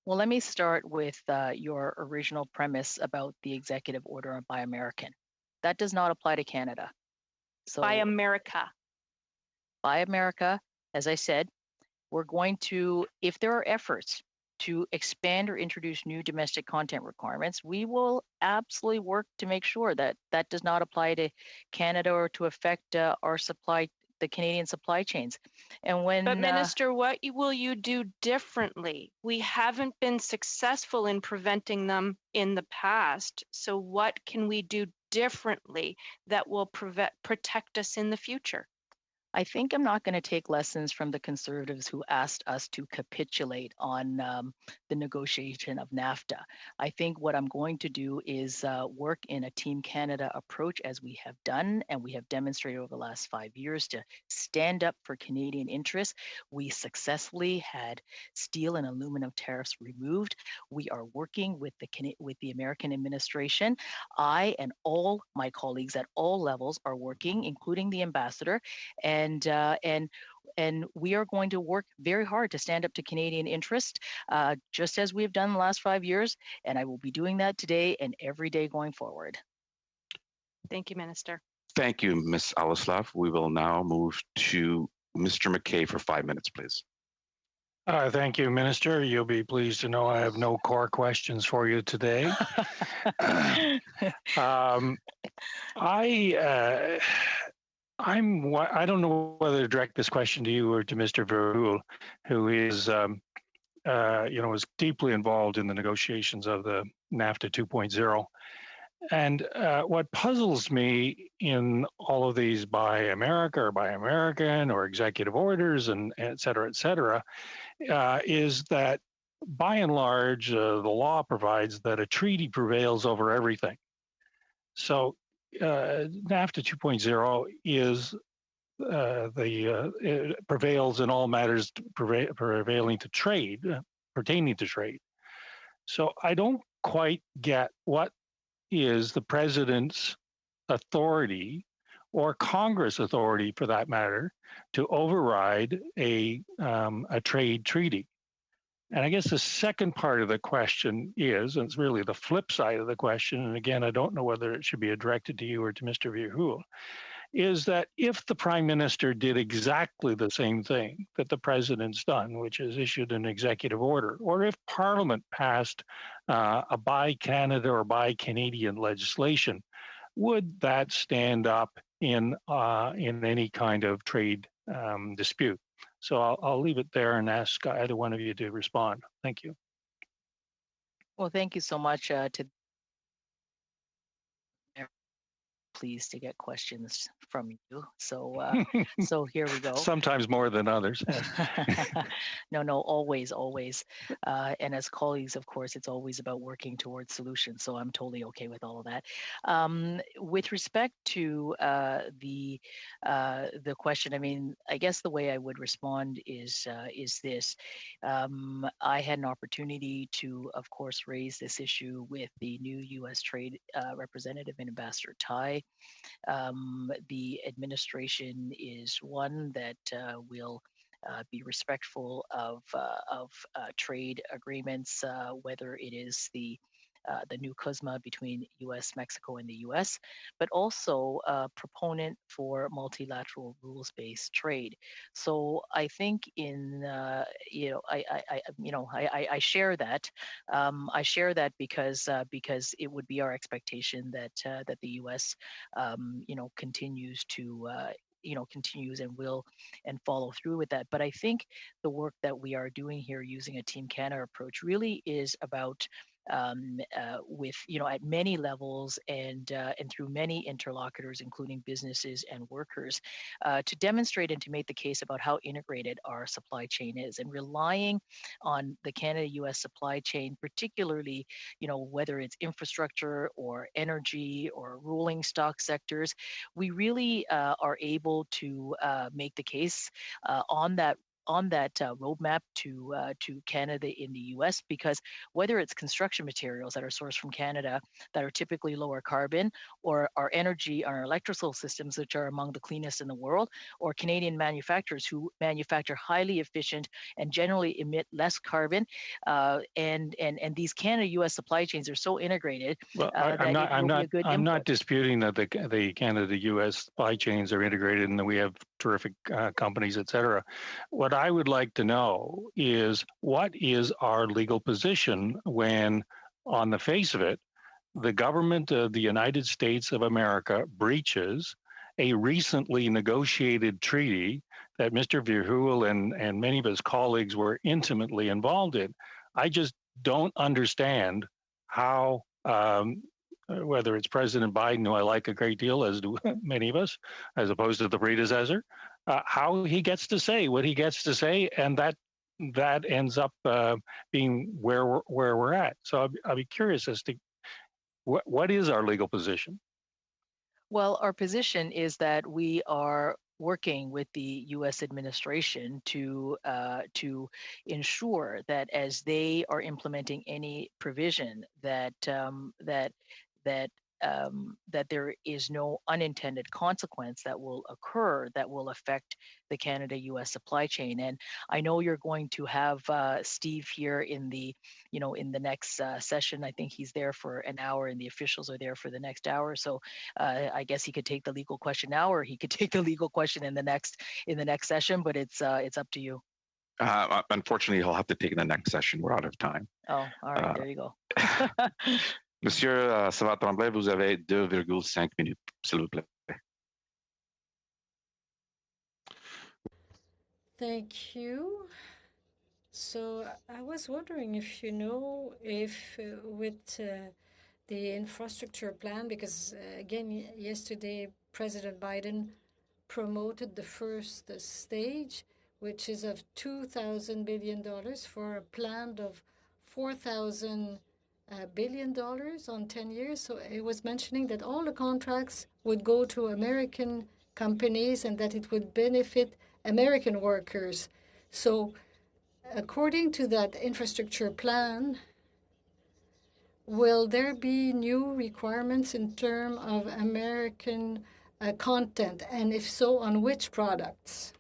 Well, let me start with your original premise about the executive order on Buy American. That does not apply to Canada. So Buy America. Buy America as I said, we're going to, if there are efforts to expand or introduce new domestic content requirements, we will absolutely work to make sure that that does not apply to Canada or to affect the Canadian supply chains. And when But Minister, what will you do differently? We haven't been successful in preventing them in the past. So what can we do differently that will protect us in the future? I think I'm not going to take lessons from the Conservatives who asked us to capitulate on the negotiation of NAFTA. I think what I'm going to do is work in a Team Canada approach, as we have done and we have demonstrated over the last 5 years, to stand up for Canadian interests. We successfully had steel and aluminum tariffs removed. We are working with the American administration. I and all my colleagues at all levels are working, including the ambassador, and we are going to work very hard to stand up to Canadian interest, just as we have done the last 5 years. And I will be doing that today and every day going forward. Thank you, Minister. Thank you, Ms. Alislav. We will now move to Mr. McKay for 5 minutes, please. Thank you, Minister. You'll be pleased to know I have no core questions for you today. I don't know whether to direct this question to you or to Mr. Verhoeven, who is, is deeply involved in the negotiations of the NAFTA 2.0. And what puzzles me in all of these Buy America or Buy American or executive orders and et cetera, is that by and large, the law provides that a treaty prevails over everything. So NAFTA 2.0 is it prevails in all matters pertaining to trade. So I don't quite get what is the president's authority, or Congress authority for that matter, to override a trade treaty. And I guess the second part of the question is, and it's really the flip side of the question, and again, I don't know whether it should be directed to you or to Mr. Verhoeven, is that if the Prime Minister did exactly the same thing that the President's done, which is issued an executive order, or if Parliament passed a Buy Canada or Buy Canadian legislation, would that stand up in any kind of trade dispute? So I'll leave it there and ask either one of you to respond. Thank you. Well, thank you so much. Pleased to get questions from you. So so here we go. Sometimes more than others. No, always. And as colleagues, of course, it's always about working towards solutions. So I'm totally okay with all of that. With respect to the question, I mean, I guess the way I would respond is this. I had an opportunity to, of course, raise this issue with the new U.S. Trade Representative and Ambassador Tai. The administration is one that will be respectful of trade agreements, whether it is the new CUSMA between U.S., Mexico, and the U.S., but also a proponent for multilateral rules-based trade. So I think I share that. I share that because it would be our expectation that the U.S. Continues and will and follow through with that. But I think the work that we are doing here using a Team Canada approach really is about with at many levels and through many interlocutors, including businesses and workers, to demonstrate and to make the case about how integrated our supply chain is, and relying on the Canada-U.S. supply chain, particularly whether it's infrastructure or energy or rolling stock sectors. We really are able to make the case on that roadmap to Canada in the U.S., because whether it's construction materials that are sourced from Canada that are typically lower carbon, or our energy, our electrical systems, which are among the cleanest in the world, or Canadian manufacturers who manufacture highly efficient and generally emit less carbon, and these Canada-U.S. supply chains are so integrated. Well, I'm not disputing that the Canada-U.S. supply chains are integrated and that we have terrific companies, et cetera. What I would like to know is what is our legal position when, on the face of it, the government of the United States of America breaches a recently negotiated treaty that Mr. Verheuvel and many of his colleagues were intimately involved in. I just don't understand how, whether it's President Biden, who I like a great deal, as do many of us, as opposed to the predecessor, how he gets to say what he gets to say, and that ends up being where we're at. So I'll be curious as to what is our legal position? Well, our position is that we are working with the U.S. administration to ensure that as they are implementing any provision that that there is no unintended consequence that will occur that will affect the Canada-U.S. supply chain. And I know you're going to have Steve here in the next session. I think he's there for an hour, and the officials are there for the next hour. So I guess he could take the legal question now, or he could take the legal question in the next session. But it's up to you. Unfortunately, he'll have to take the next session. We're out of time. Oh, all right. There you go. Monsieur Savard-Tremblay, vous avez 2,5 minutes, s'il vous plaît. Thank you. So I was wondering if you know if with the infrastructure plan, because again, yesterday President Biden promoted the first stage, which is of $2,000 billion for a plan of $4,000 billion on 10 years. So it was mentioning that all the contracts would go to American companies and that it would benefit American workers. So according to that infrastructure plan, will there be new requirements in terms of American content? And if so, on which products?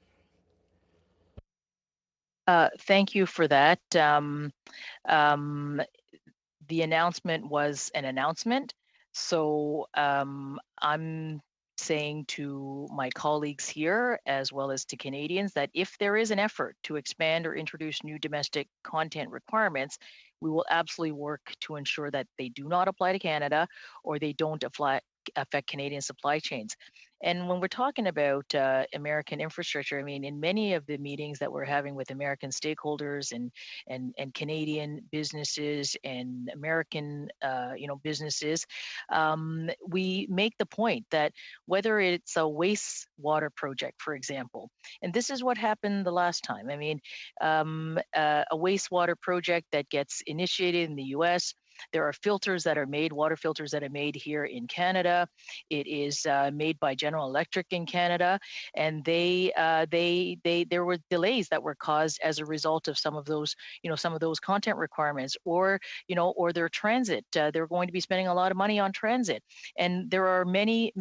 Thank you for that. The announcement was an announcement. So I'm saying to my colleagues here, as well as to Canadians, that if there is an effort to expand or introduce new domestic content requirements, we will absolutely work to ensure that they do not apply to Canada or they don't affect Canadian supply chains. And when we're talking about American infrastructure, I mean, in many of the meetings that we're having with American stakeholders and Canadian businesses and American businesses, we make the point that whether it's a wastewater project, for example, and this is what happened the last time. I mean, a wastewater project that gets initiated in the U.S., there are filters that are made, water filters that are made here in Canada. It is made by General Electric in Canada, and there were delays that were caused as a result of some of those content requirements, or their transit. They're going to be spending a lot of money on transit, and there are many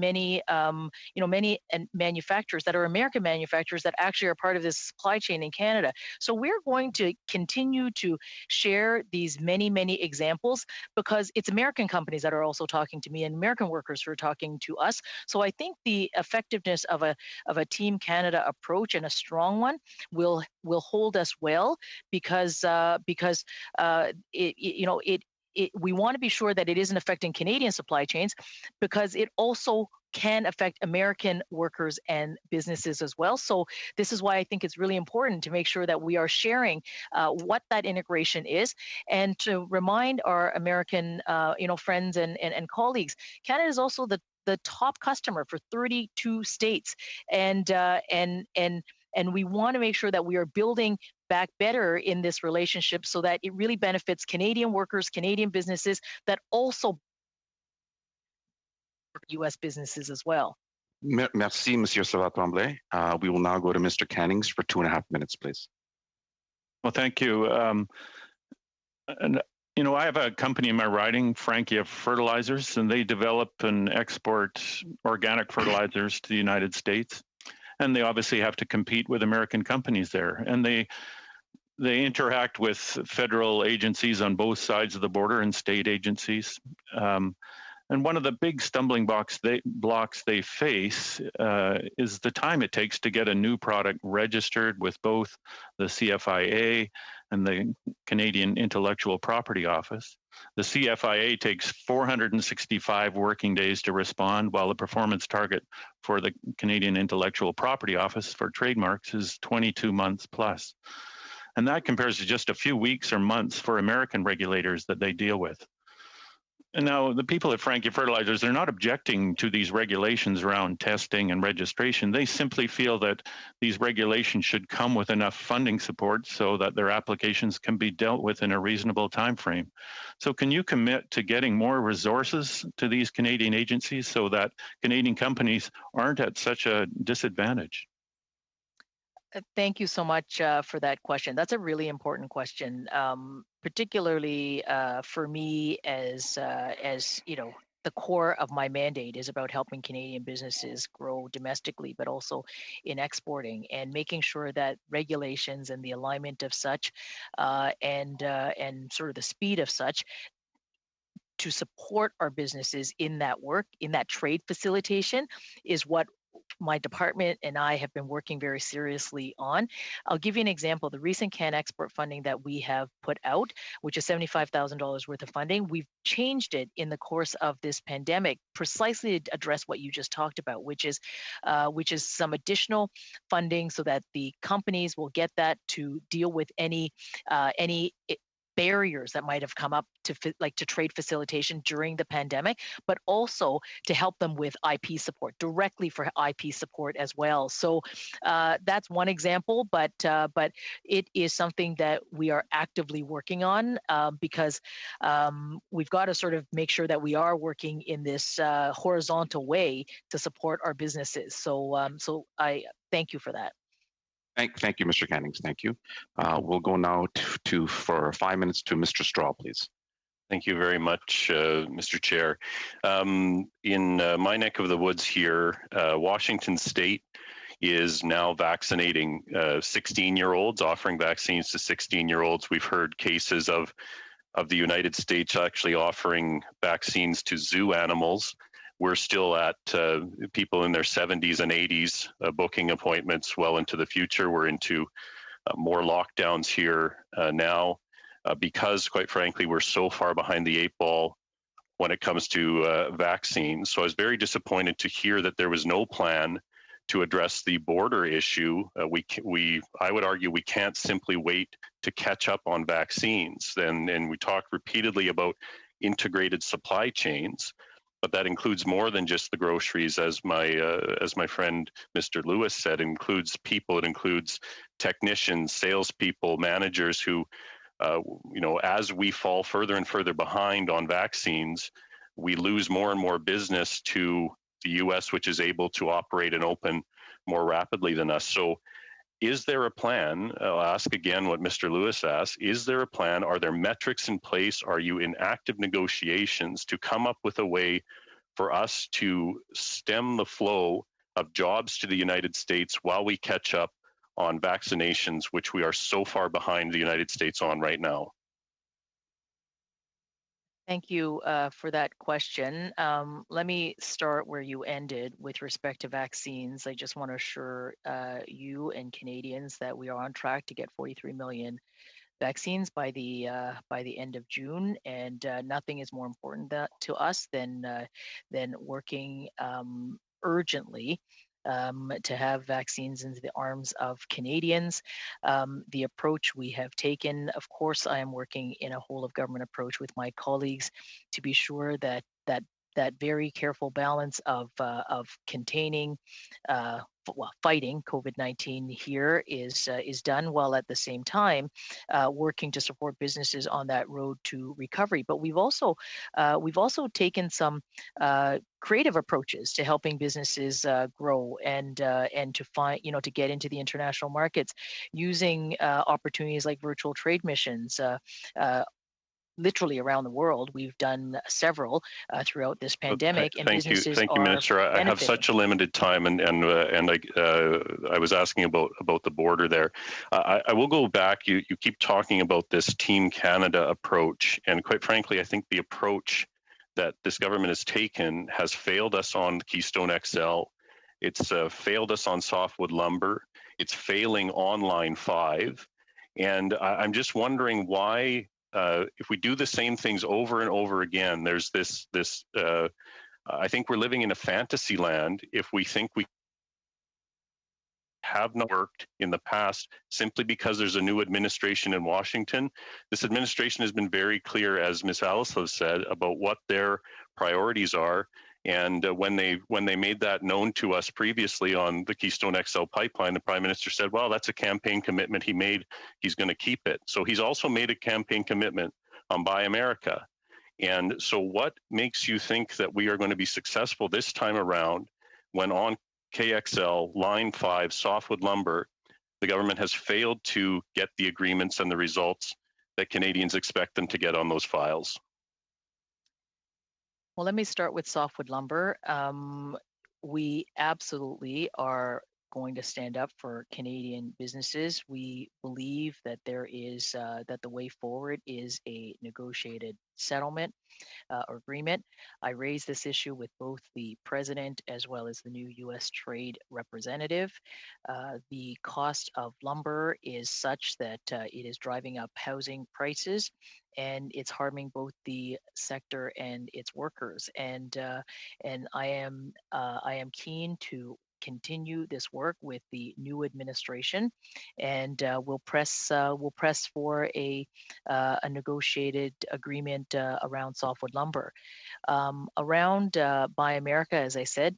manufacturers that are American manufacturers that actually are part of this supply chain in Canada. So we're going to continue to share these many examples, because it's American companies that are also talking to me and American workers who are talking to us. So I think the effectiveness of a Team Canada approach, and a strong one, will hold us well, because we want to be sure that it isn't affecting Canadian supply chains, because it also can affect American workers and businesses as well. So this is why I think it's really important to make sure that we are sharing what that integration is, and to remind our American friends and colleagues, Canada is also the top customer for 32 states, and we want to make sure that we are building back better in this relationship, so that it really benefits Canadian workers, Canadian businesses that also U.S. businesses as well. Merci, Monsieur Savard-Tremblay. We will now go to Mr. Cannings for 2.5 minutes, please. Well, thank you. And I have a company in my riding, Frankia Fertilizers, and they develop and export organic fertilizers to the United States. And they obviously have to compete with American companies there. And they interact with federal agencies on both sides of the border and state agencies. And one of the big stumbling blocks they face is the time it takes to get a new product registered with both the CFIA and the Canadian Intellectual Property Office. The CFIA takes 465 working days to respond, while the performance target for the Canadian Intellectual Property Office for trademarks is 22 months plus. And that compares to just a few weeks or months for American regulators that they deal with. And now the people at Frankie Fertilizers, they're not objecting to these regulations around testing and registration. They simply feel that these regulations should come with enough funding support so that their applications can be dealt with in a reasonable time frame. So can you commit to getting more resources to these Canadian agencies so that Canadian companies aren't at such a disadvantage? Thank you so much for that question. That's a really important question, particularly for me as you know, the core of my mandate is about helping Canadian businesses grow domestically, but also in exporting and making sure that regulations and the alignment of such and sort of the speed of such to support our businesses in that work, in that trade facilitation, is what my department and I have been working very seriously on. I'll give you an example. The recent CAN export funding that we have put out, which is $75,000 worth of funding, we've changed it in the course of this pandemic precisely to address what you just talked about, which is some additional funding so that the companies will get that to deal with any barriers that might have come up to trade facilitation during the pandemic, but also to help them with IP support, directly for IP support as well. So that's one example, but it is something that we are actively working on because we've got to sort of make sure that we are working in this horizontal way to support our businesses. So I thank you for that. Thank you, Mr. Cannings. Thank you. We'll go now for 5 minutes to Mr. Straw, please. Thank you very much, Mr. Chair. In my neck of the woods here, Washington State is now vaccinating 16-year-olds, offering vaccines to 16-year-olds. We've heard cases of the United States actually offering vaccines to zoo animals. We're still at people in their 70s and 80s booking appointments well into the future. We're into more lockdowns here now because, quite frankly, we're so far behind the 8 ball when it comes to vaccines. So I was very disappointed to hear that there was no plan to address the border issue. I would argue we can't simply wait to catch up on vaccines. And we talked repeatedly about integrated supply chains. But that includes more than just the groceries, as my friend Mr. Lewis said. It includes people. It includes technicians, salespeople, managers who, as we fall further and further behind on vaccines, we lose more and more business to the U.S., which is able to operate and open more rapidly than us. So, is there a plan? I'll ask again what Mr. Lewis asked. Is there a plan? Are there metrics in place? Are you in active negotiations to come up with a way for us to stem the flow of jobs to the United States while we catch up on vaccinations, which we are so far behind the United States on right now? Thank you for that question. Let me start where you ended with respect to vaccines. I just want to assure you and Canadians that we are on track to get 43 million vaccines by the end of June, and nothing is more important to us than working urgently to have vaccines into the arms of Canadians. The approach we have taken, of course, I am working in a whole of government approach with my colleagues to be sure that very careful balance of containing, fighting COVID-19 here is done, while at the same time working to support businesses on that road to recovery. But we've also taken some creative approaches to helping businesses grow and to find, to get into the international markets using opportunities like virtual trade missions. Literally around the world, we've done several throughout this pandemic, and businesses Thank you, Minister. I have such a limited time, and I was asking about the border there. I will go back. You keep talking about this Team Canada approach, and quite frankly, I think the approach that this government has taken has failed us on Keystone XL. It's failed us on softwood lumber. It's failing on Line 5. And I'm just wondering why, if we do the same things over and over again, there's this I think we're living in a fantasy land if we think we have not worked in the past simply because there's a new administration in Washington. This administration has been very clear, as Ms. Alice said, about what their priorities are. And when they made that known to us previously on the Keystone XL pipeline, the Prime Minister said, well, that's a campaign commitment he made. He's going to keep it. So he's also made a campaign commitment on Buy America. And so what makes you think that we are going to be successful this time around when on KXL, Line 5, softwood lumber, the government has failed to get the agreements and the results that Canadians expect them to get on those files? Well, let me start with softwood lumber. We absolutely are going to stand up for Canadian businesses. We believe that there is that the way forward is a negotiated settlement or agreement. I raised this issue with both the president as well as the new U.S. trade representative. The cost of lumber is such that it is driving up housing prices, and it's harming both the sector and its workers. And I am keen to continue this work with the new administration, and we'll press for a negotiated agreement around softwood lumber. Around Buy America, as I said,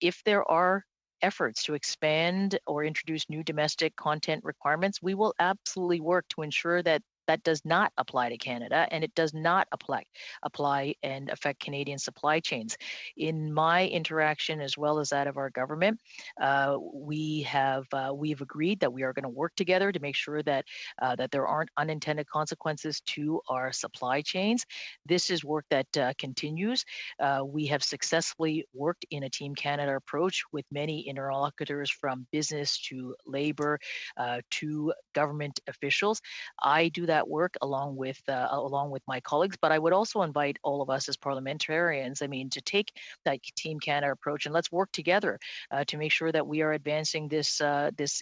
if there are efforts to expand or introduce new domestic content requirements, we will absolutely work to ensure that that does not apply to Canada, and it does not apply and affect Canadian supply chains. In my interaction, as well as that of our government, we've agreed that we are going to work together to make sure that that there aren't unintended consequences to our supply chains. This is work that continues. We have successfully worked in a Team Canada approach with many interlocutors, from business to labor to government officials. I do that work along with my colleagues, but I would also invite all of us as parliamentarians, to take that Team Canada approach, and let's work together to make sure that we are advancing this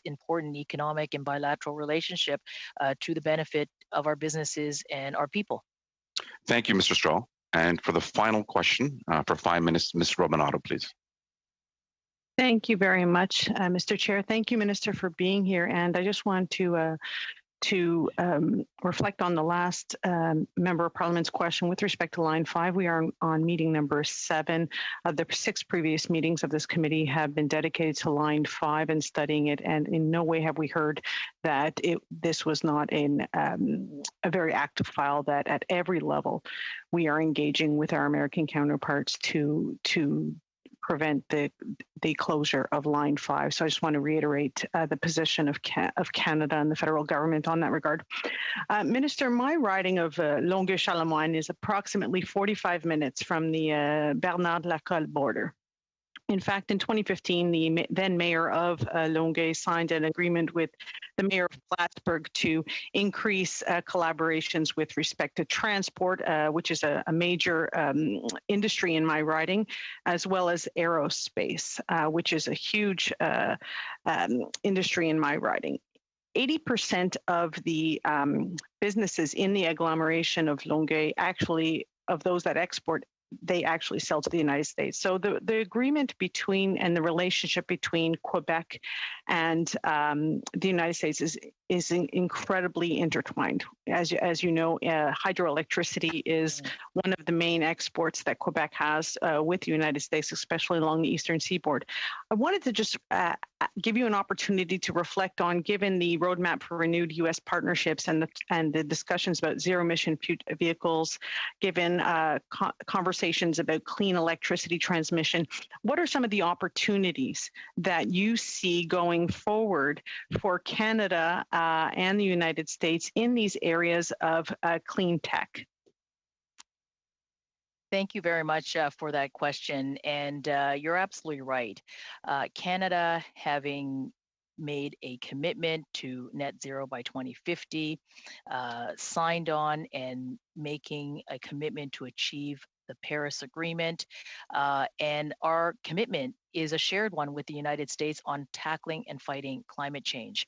important economic and bilateral relationship to the benefit of our businesses and our people. Thank you, Mr. Straw. And for the final question, for 5 minutes, Ms. Robinato, please. Thank you very much, Mr. Chair. Thank you, Minister, for being here. And I just want to reflect on the last Member of Parliament's question with respect to Line 5. We are on meeting number 7. The 6 previous meetings of this committee have been dedicated to Line 5 and studying it, and in no way have we heard that this was not a very active file, that at every level we are engaging with our American counterparts to prevent the closure of Line 5. So I just want to reiterate the position of Canada and the federal government on that regard. Minister, my riding of Longueuil-Charlemagne is approximately 45 minutes from the Bernard-Lacolle border. In fact, in 2015, the then mayor of Longueuil signed an agreement with the mayor of Plattsburgh to increase collaborations with respect to transport, which is a major industry in my riding, as well as aerospace, which is a huge industry in my riding. 80% of the businesses in the agglomeration of Longueuil, actually, of those that export, they actually sell to the United States. So the agreement between and the relationship between Quebec and the United States is incredibly intertwined. As you know, hydroelectricity is one of the main exports that Quebec has with the United States, especially along the eastern seaboard. I wanted to just give you an opportunity to reflect on, given the roadmap for renewed U.S. partnerships and the discussions about zero-emission vehicles, given conversations about clean electricity transmission, what are some of the opportunities that you see going forward for Canada and the United States in these areas of clean tech? Thank you very much for that question. And you're absolutely right. Canada, having made a commitment to net zero by 2050, signed on and making a commitment to achieve the Paris Agreement. And our commitment is a shared one with the United States on tackling and fighting climate change.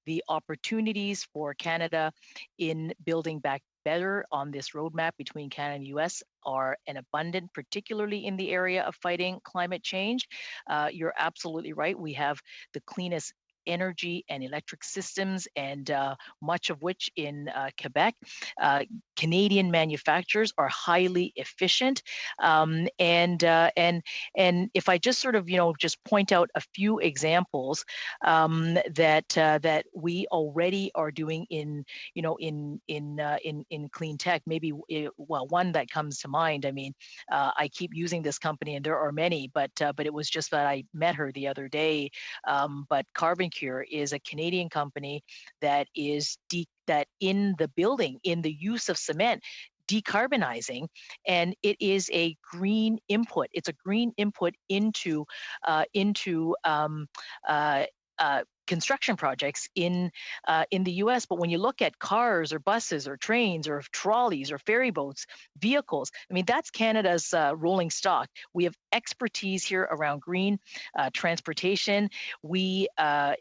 The opportunities for Canada in building back better on this roadmap between Canada and the US are an abundant, particularly in the area of fighting climate change. You're absolutely right. We have the cleanest energy and electric systems, and much of which in Quebec. Canadian manufacturers are highly efficient, and if I just sort of just point out a few examples that we already are doing in clean tech. Maybe one that comes to mind. I mean, I keep using this company, and there are many, but it was just that I met her the other day. But Carbon Cure is a Canadian company that is that in the building, in the use of cement, decarbonizing, and it is a green input. It's a green input into construction projects in the U.S. But when you look at cars or buses or trains or trolleys or ferry boats, vehicles, I mean, that's Canada's rolling stock. We have expertise here around green transportation. We are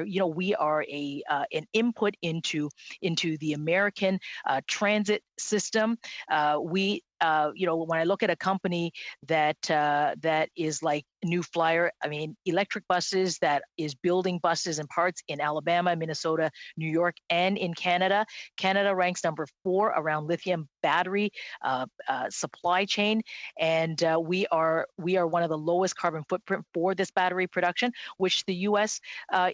an input into the American transit system. When I look at a company that is like New Flyer, I mean, electric buses that is building buses and parts in Alabama, Minnesota, New York, and in Canada. Canada ranks number 4 around lithium battery supply chain, and we are one of the lowest carbon footprint for this battery production, which the U.S.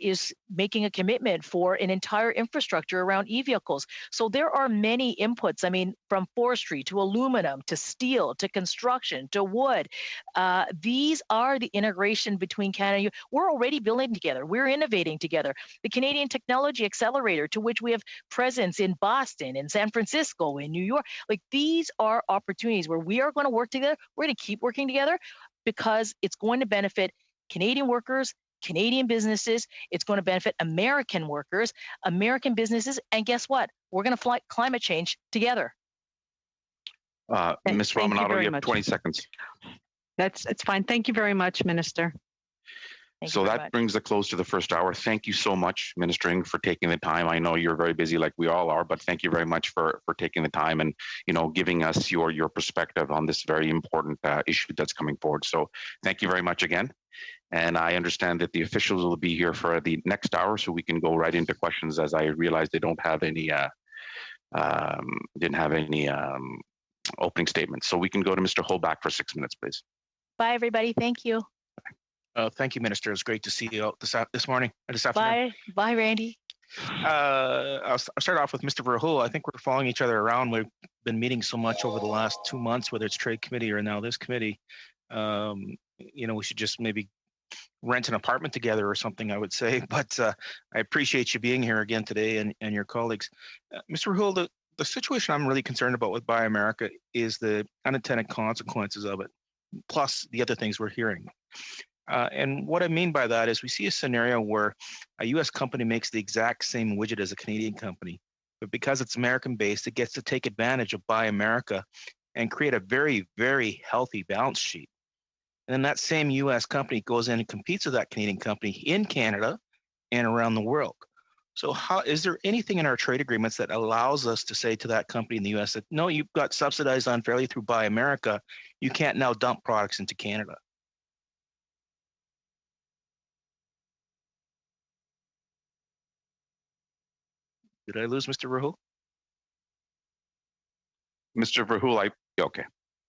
Is making a commitment for an entire infrastructure around e-vehicles. So there are many inputs. I mean, from forestry to aluminum to steel to construction to wood. These are the integration between Canada and U.S. We're already building together. We're innovating together. The Canadian Technology Accelerator, to which we have presence in Boston, in San Francisco, in New York. Like, these are opportunities where we are going to work together. We're going to keep working together because it's going to benefit Canadian workers, Canadian businesses. It's going to benefit American workers, American businesses. And guess what? We're going to fight climate change together. Ms. Ramanado, you have 20 seconds. It's fine. Thank you very much, Minister. So that brings a close to the first hour. Thank you so much, Minister Ng, for taking the time. I know you're very busy, like we all are, but thank you very much for taking the time and giving us your perspective on this very important issue that's coming forward. So thank you very much again. And I understand that the officials will be here for the next hour, so we can go right into questions, as I realize they don't have any opening statements. So we can go to Mr. Holback for 6 minutes, please. Bye, everybody. Thank you. Thank you, Minister. It's great to see you this morning, this afternoon. Bye, Randy. I'll start off with Mr. Verhoeven. I think we're following each other around. We've been meeting so much over the last 2 months, whether it's Trade Committee or now this committee. We should just maybe rent an apartment together or something, I would say. But I appreciate you being here again today and your colleagues. Mr. Verhoeven, the situation I'm really concerned about with Buy America is the unintended consequences of it, plus the other things we're hearing. And what I mean by that is we see a scenario where a U.S. company makes the exact same widget as a Canadian company, but because it's American-based, it gets to take advantage of Buy America and create a very, very healthy balance sheet. And then that same U.S. company goes in and competes with that Canadian company in Canada and around the world. So is there anything in our trade agreements that allows us to say to that company in the U.S. that, no, you've got subsidized unfairly through Buy America, you can't now dump products into Canada? Did I lose Mr. Verhoeven? Mr. Verhoeven, okay.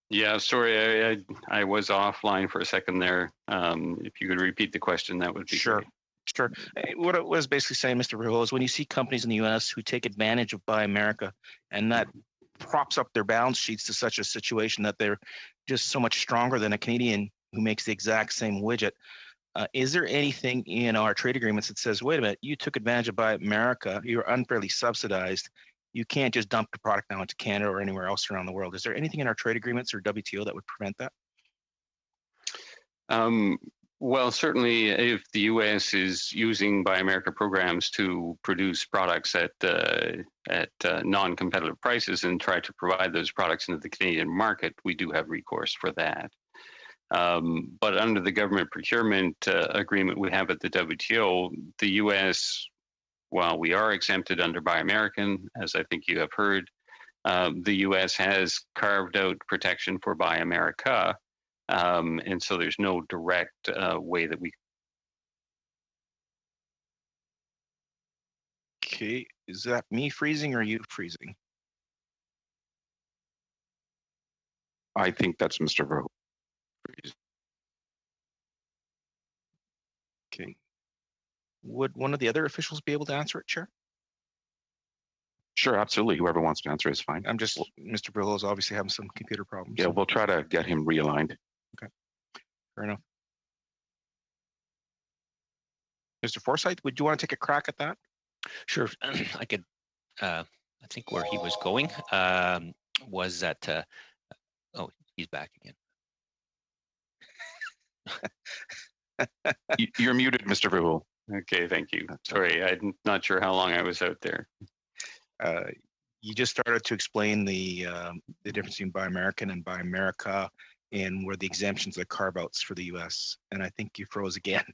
Yeah, sorry, I was offline for a second there. If you could repeat the question, that would be sure. Great. Sure. What I was basically saying, Mr. Verhoeven, is when you see companies in the U.S. who take advantage of Buy America, and that props up their balance sheets to such a situation that they're just so much stronger than a Canadian who makes the exact same widget. Is there anything in our trade agreements that says, wait a minute, you took advantage of Buy America, you're unfairly subsidized, you can't just dump the product now into Canada or anywhere else around the world? Is there anything in our trade agreements or WTO that would prevent that? Well, certainly, if the U.S. is using Buy America programs to produce products at non-competitive prices and try to provide those products into the Canadian market, we do have recourse for that. But under the government procurement agreement we have at the WTO, the U.S., while we are exempted under Buy American, as I think you have heard, the U.S. has carved out protection for Buy America. And so there's no direct way that we. Okay, is that me freezing or you freezing? I think that's Mr. Verhoeven. Okay. Would one of the other officials be able to answer it, Chair? Sure, absolutely. Whoever wants to answer is fine. I'm just, Mr. Brillo is obviously having some computer problems. Yeah, so. we'll try to get him realigned. Okay, fair enough. Mr. Forsyth, would you want to take a crack at that? Sure, I could. I think where he was going was that. Oh, he's back again. You're muted, Mr. Verhoeven. Okay, thank you. Sorry, I'm not sure how long I was out there. You just started to explain the difference between Buy American and Buy America and where the exemptions are carve-outs for the U.S. And I think you froze again.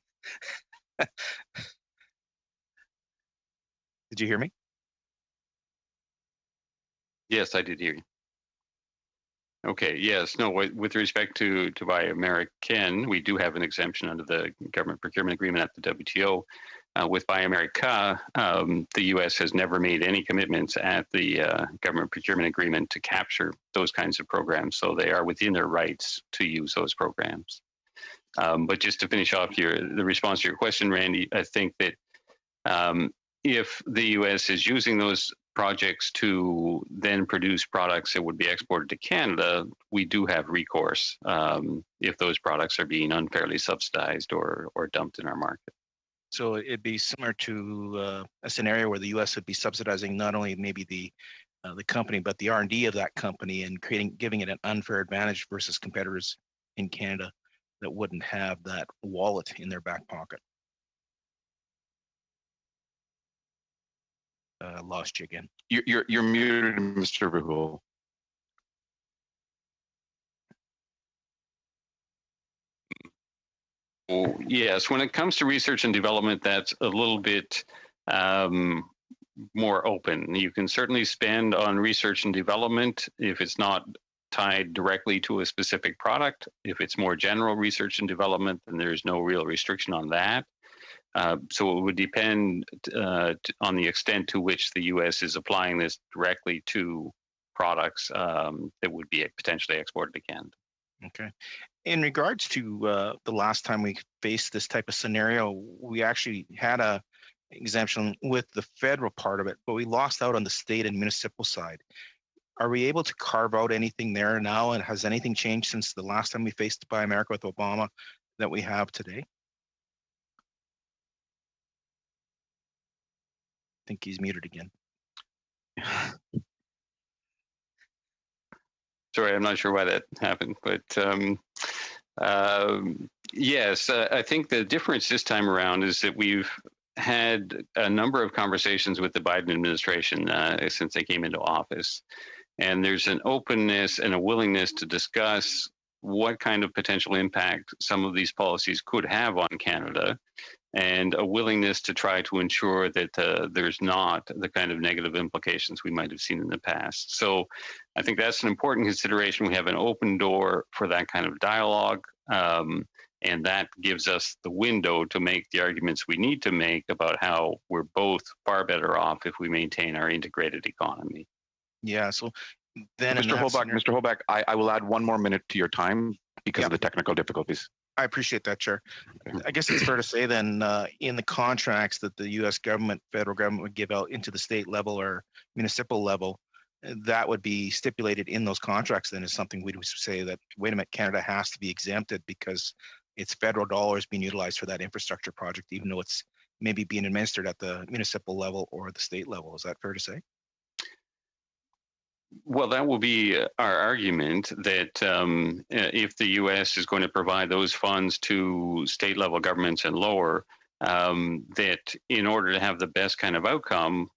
Did you hear me? Yes, I did hear you. Okay, yes, no, with respect to Buy American, we do have an exemption under the government procurement agreement at the WTO. With Buy America, the U.S. has never made any commitments at the government procurement agreement to capture those kinds of programs, so they are within their rights to use those programs. But just to finish off the response to your question, Randy, I think that if the U.S. is using those projects to then produce products that would be exported to Canada, we do have recourse if those products are being unfairly subsidized or dumped in our market. So it'd be similar to a scenario where the U.S. would be subsidizing not only maybe the company, but the R&D of that company and giving it an unfair advantage versus competitors in Canada that wouldn't have that wallet in their back pocket. Lost you again. You're muted, Mr. Verhoeven. Oh, yes, when it comes to research and development, that's a little bit more open. You can certainly spend on research and development if it's not tied directly to a specific product. If it's more general research and development, then there's no real restriction on that. So it would depend on the extent to which the U.S. is applying this directly to products that would be potentially exported to Canada. Okay. In regards to the last time we faced this type of scenario, we actually had a exemption with the federal part of it, but we lost out on the state and municipal side. Are we able to carve out anything there now? And has anything changed since the last time we faced Buy America with Obama that we have today? I think he's muted again. Sorry, I'm not sure why that happened, but yes, I think the difference this time around is that we've had a number of conversations with the Biden administration since they came into office. And there's an openness and a willingness to discuss what kind of potential impact some of these policies could have on Canada, and a willingness to try to ensure that there's not the kind of negative implications we might have seen in the past. So I think that's an important consideration. We have an open door for that kind of dialogue, and that gives us the window to make the arguments we need to make about how we're both far better off if we maintain our integrated economy. Yeah, so then Mr. Holbach, I will add one more minute to your time because of the technical difficulties. I appreciate that, Chair. I guess it's fair to say then in the contracts that the U.S. government, federal government would give out into the state level or municipal level, that would be stipulated in those contracts then is something we would say that, wait a minute, Canada has to be exempted because it's federal dollars being utilized for that infrastructure project, even though it's maybe being administered at the municipal level or the state level. Is that fair to say? Well, that will be our argument that if the U.S. is going to provide those funds to state level governments and lower, that in order to have the best kind of outcome,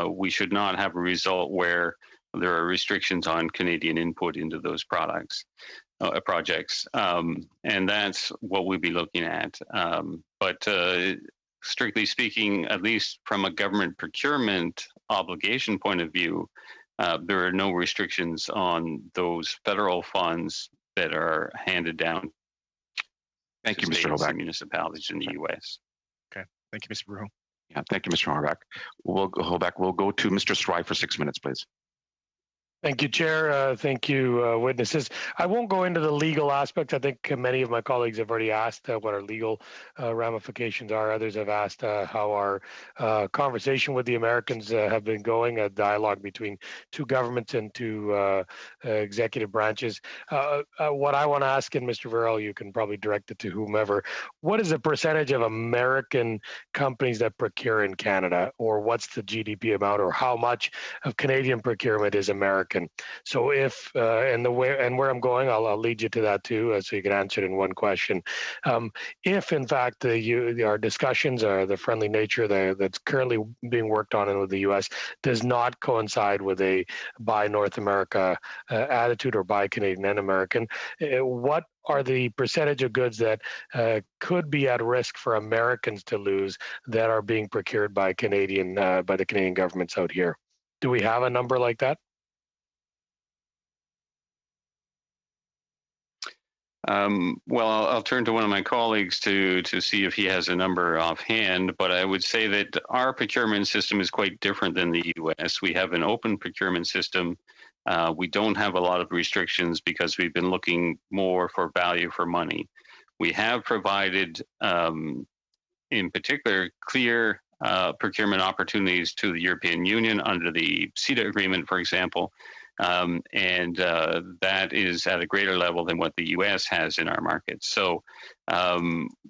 we should not have a result where there are restrictions on Canadian input into those projects. And that's what we'd be looking at. But strictly speaking, at least from a government procurement obligation point of view, there are no restrictions on those federal funds that are handed down. Thank you, Mr. States Hoback. and municipalities in the U.S. Okay, thank you, Mr. Verhoeven. Yeah, thank you, Mr. Hoback. We'll go to Mr. Stry for 6 minutes, please. Thank you, Chair. Thank you, witnesses. I won't go into the legal aspects. I think many of my colleagues have already asked what our legal ramifications are. Others have asked how our conversation with the Americans have been going, a dialogue between two governments and two executive branches. What I want to ask, and Mr. Verrill, you can probably direct it to whomever, what is the percentage of American companies that procure in Canada, or what's the GDP amount, or how much of Canadian procurement is American? So if and where I'm going, I'll lead you to that too, so you can answer it in one question. If in fact our discussions are the friendly nature that's currently being worked on with the U.S. does not coincide with a buy North America attitude or buy Canadian and American, what are the percentage of goods that could be at risk for Americans to lose that are being procured by the Canadian governments out here? Do we have a number like that? Well, I'll turn to one of my colleagues to see if he has a number offhand, but I would say that our procurement system is quite different than the U.S. We have an open procurement system. We don't have a lot of restrictions because we've been looking more for value for money. We have provided, in particular, clear procurement opportunities to the European Union under the CETA agreement, for example. And that is at a greater level than what the U.S. has in our market. So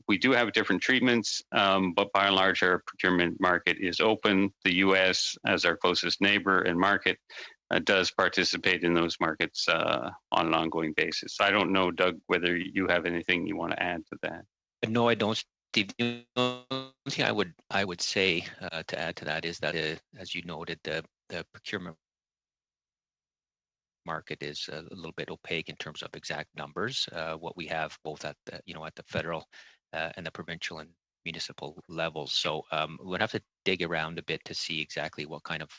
we do have different treatments, but by and large, our procurement market is open. The U.S., as our closest neighbor and market, does participate in those markets on an ongoing basis. I don't know, Doug, whether you have anything you want to add to that. No, I don't, Steve. The only thing I would say to add to that is that, as you noted, the procurement market is a little bit opaque in terms of exact numbers. What we have both at the at the federal and the provincial and municipal levels. So we'll have to dig around a bit to see exactly what kind of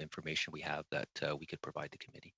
information we have that we could provide the committee.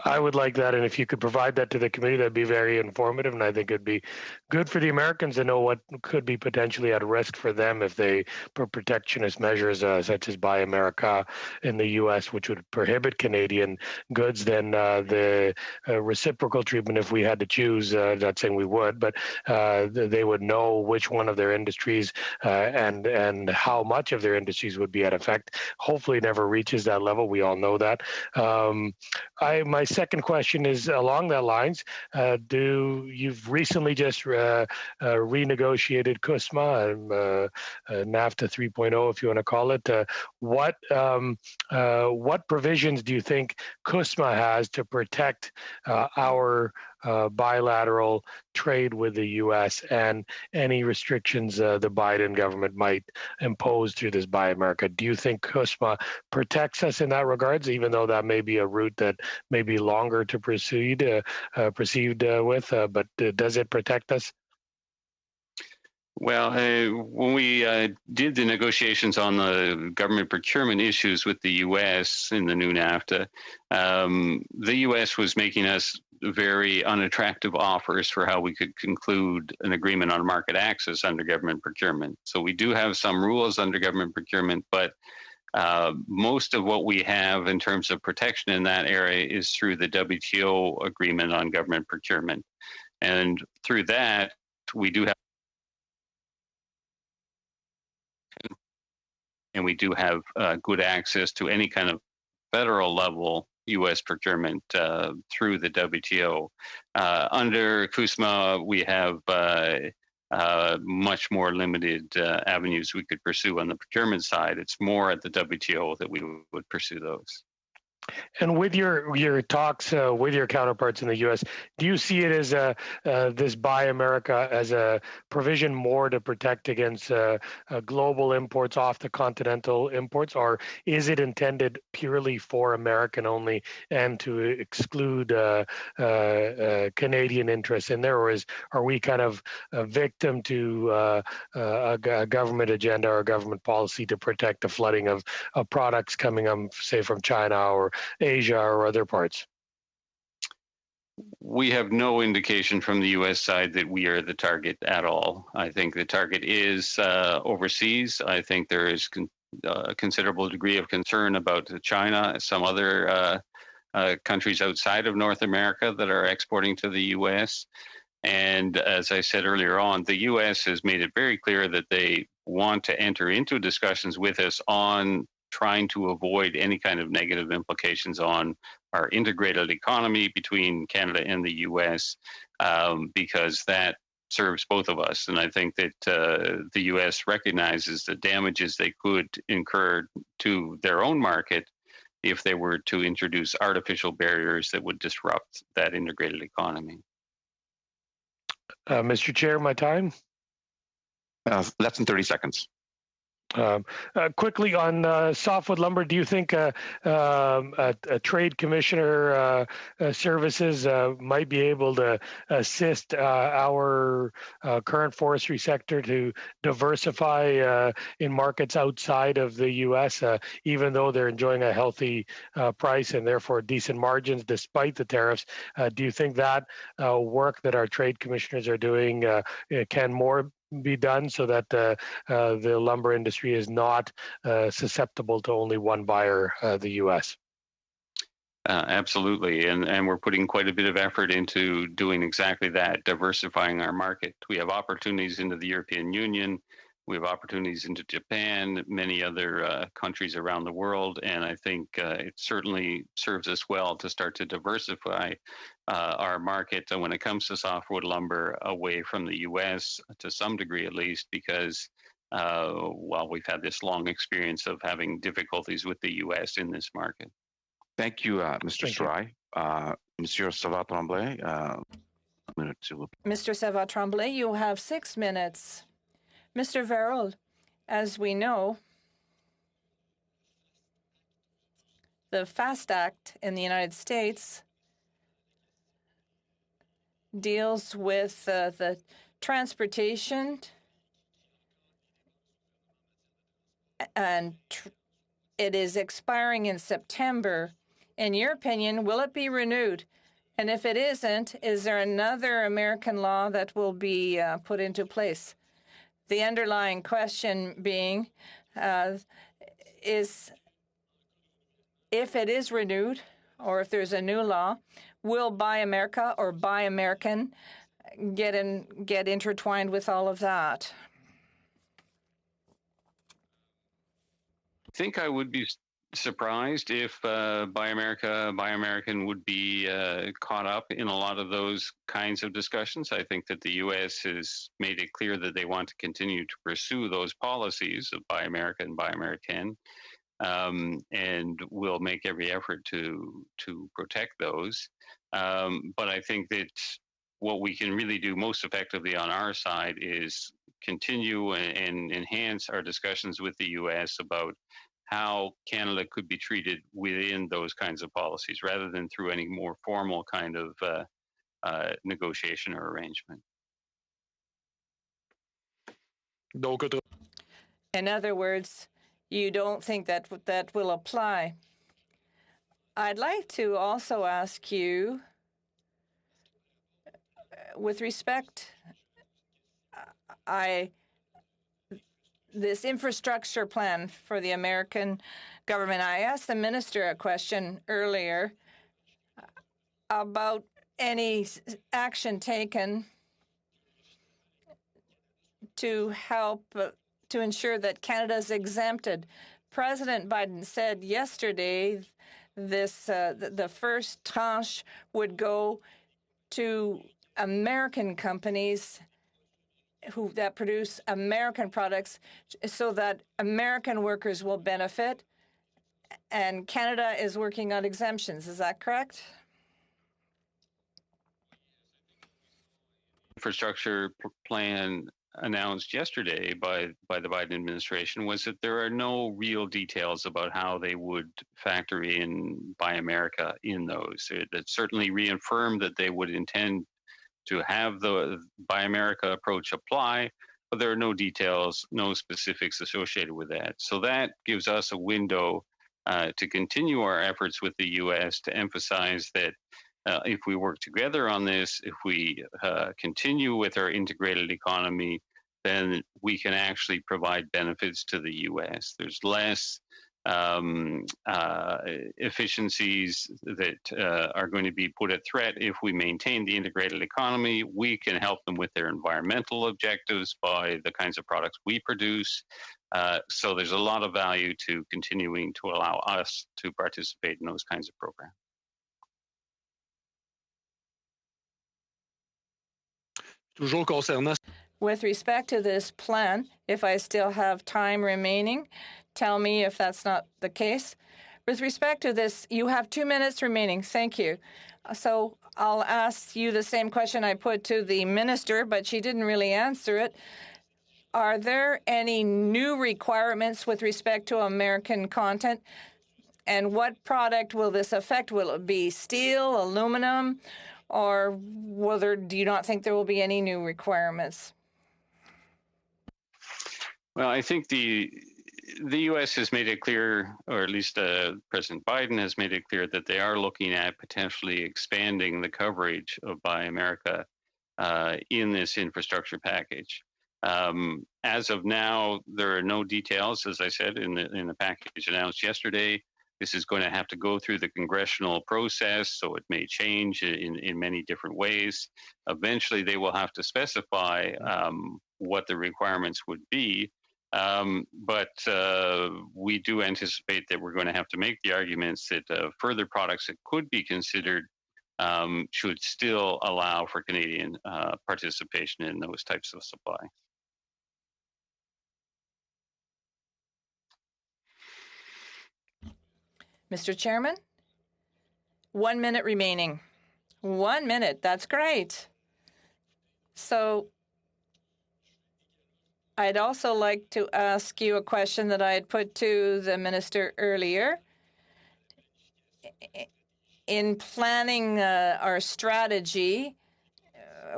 I would like that, and if you could provide that to the committee, that'd be very informative, and I think it'd be good for the Americans to know what could be potentially at risk for them if they put protectionist measures such as Buy America in the U.S., which would prohibit Canadian goods. Then the reciprocal treatment, if we had to choose, not saying we would, but they would know which one of their industries and how much of their industries would be at effect. Hopefully, it never reaches that level. We all know that. My second question is along that lines. You've recently just renegotiated CUSMA, NAFTA 3.0, if you want to call it. What provisions do you think CUSMA has to protect our bilateral trade with the U.S. and any restrictions the Biden government might impose through this Buy America? Do you think CUSMA protects us in that regards, even though that may be a route that may be longer to proceed with, but does it protect us? Well, when we did the negotiations on the government procurement issues with the U.S. in the new NAFTA, the U.S. was making us very unattractive offers for how we could conclude an agreement on market access under government procurement. So we do have some rules under government procurement, but most of what we have in terms of protection in that area is through the WTO agreement on government procurement. And through that, we do have good access to any kind of federal level U.S. procurement through the WTO. Under CUSMA, we have much more limited avenues we could pursue on the procurement side. It's more at the WTO that we would pursue those. And with your talks with your counterparts in the U.S., do you see it as this Buy America as a provision more to protect against global imports off the continental imports, or is it intended purely for American only and to exclude Canadian interests in there, or are we kind of a victim to a government agenda or a government policy to protect the flooding of products coming, say, from China or Asia or other parts? We have no indication from the U.S. side that we are the target at all. I think the target is overseas. I think there is a considerable degree of concern about China, some other countries outside of North America that are exporting to the U.S. And as I said earlier on, the U.S. has made it very clear that they want to enter into discussions with us on trying to avoid any kind of negative implications on our integrated economy between Canada and the U.S. Because that serves both of us. And I think that the U.S. recognizes the damages they could incur to their own market if they were to introduce artificial barriers that would disrupt that integrated economy. Mr. Chair, my time? Less than 30 seconds. Quickly on softwood lumber, do you think a trade commissioner services might be able to assist our current forestry sector to diversify in markets outside of the U.S., even though they're enjoying a healthy price and therefore decent margins despite the tariffs? Do you think that work that our trade commissioners are doing can more be done so that the lumber industry is not susceptible to only one buyer, the U.S.? Absolutely, and we're putting quite a bit of effort into doing exactly that, diversifying our market. We have opportunities into the European Union, we have opportunities into Japan, many other countries around the world, and I think it certainly serves us well to start to diversify our market when it comes to softwood lumber away from the U.S. to some degree at least, because well, we've had this long experience of having difficulties with the U.S. in this market. Thank you, Mr. Stry. Monsieur Savard-Tremblay. Mr. Savard-Tremblay, you have 6 minutes. Mr. Verrill, as we know, the FAST Act in the United States deals with the transportation and it is expiring in September. In your opinion, will it be renewed? And if it isn't, is there another American law that will be put into place? The underlying question being is if it is renewed or if there's a new law, will Buy America or Buy American get intertwined with all of that? I think I would be surprised if Buy America, Buy American would be caught up in a lot of those kinds of discussions. I think that the U.S. has made it clear that they want to continue to pursue those policies of Buy America and Buy American, and will make every effort to protect those. But I think that what we can really do most effectively on our side is continue and enhance our discussions with the U.S. about how Canada could be treated within those kinds of policies rather than through any more formal kind of negotiation or arrangement. In other words, you don't think that that will apply. I'd like to also ask you, with respect, this infrastructure plan for the American government. I asked the minister a question earlier about any action taken to help to ensure that Canada is exempted. President Biden said yesterday the first tranche would go to American companies that produce American products so that American workers will benefit and Canada is working on exemptions. Is that correct? Infrastructure plan announced yesterday by the Biden administration was that there are no real details about how they would factor in Buy America in those. It certainly reaffirmed that they would intend to have the Buy America approach apply, but there are no details, no specifics associated with that. So that gives us a window to continue our efforts with the U.S. to emphasize that if we work together on this, if we continue with our integrated economy, then we can actually provide benefits to the U.S. There's less efficiencies that are going to be put at threat if we maintain the integrated economy. We can help them with their environmental objectives by the kinds of products we produce. So there's a lot of value to continuing to allow us to participate in those kinds of programs. With respect to this plan, if I still have time remaining, tell me if that's not the case. With respect to this, you have 2 minutes remaining. Thank you. So I'll ask you the same question I put to the minister, but she didn't really answer it. Are there any new requirements with respect to American content? And what product will this affect? Will it be steel, aluminum, or do you not think there will be any new requirements? Well, I think the U.S. has made it clear, or at least President Biden has made it clear, that they are looking at potentially expanding the coverage of Buy America in this infrastructure package. As of now, there are no details, as I said, in the package announced yesterday. This is going to have to go through the congressional process, so it may change in many different ways. Eventually, they will have to specify what the requirements would be. But we do anticipate that we're going to have to make the arguments that further products that could be considered should still allow for Canadian participation in those types of supply. Mr. Chairman, 1 minute remaining. 1 minute, that's great. So I'd also like to ask you a question that I had put to the minister earlier. In planning our strategy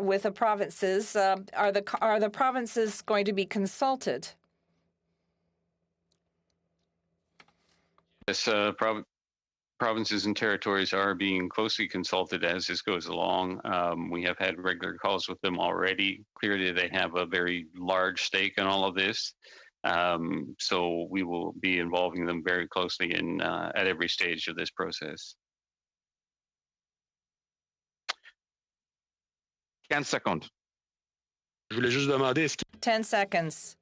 with the provinces, are the provinces going to be consulted? Yes, provinces and territories are being closely consulted as this goes along. We have had regular calls with them already. Clearly, they have a very large stake in all of this. So we will be involving them very closely at every stage of this process. 15 seconds. 10 seconds.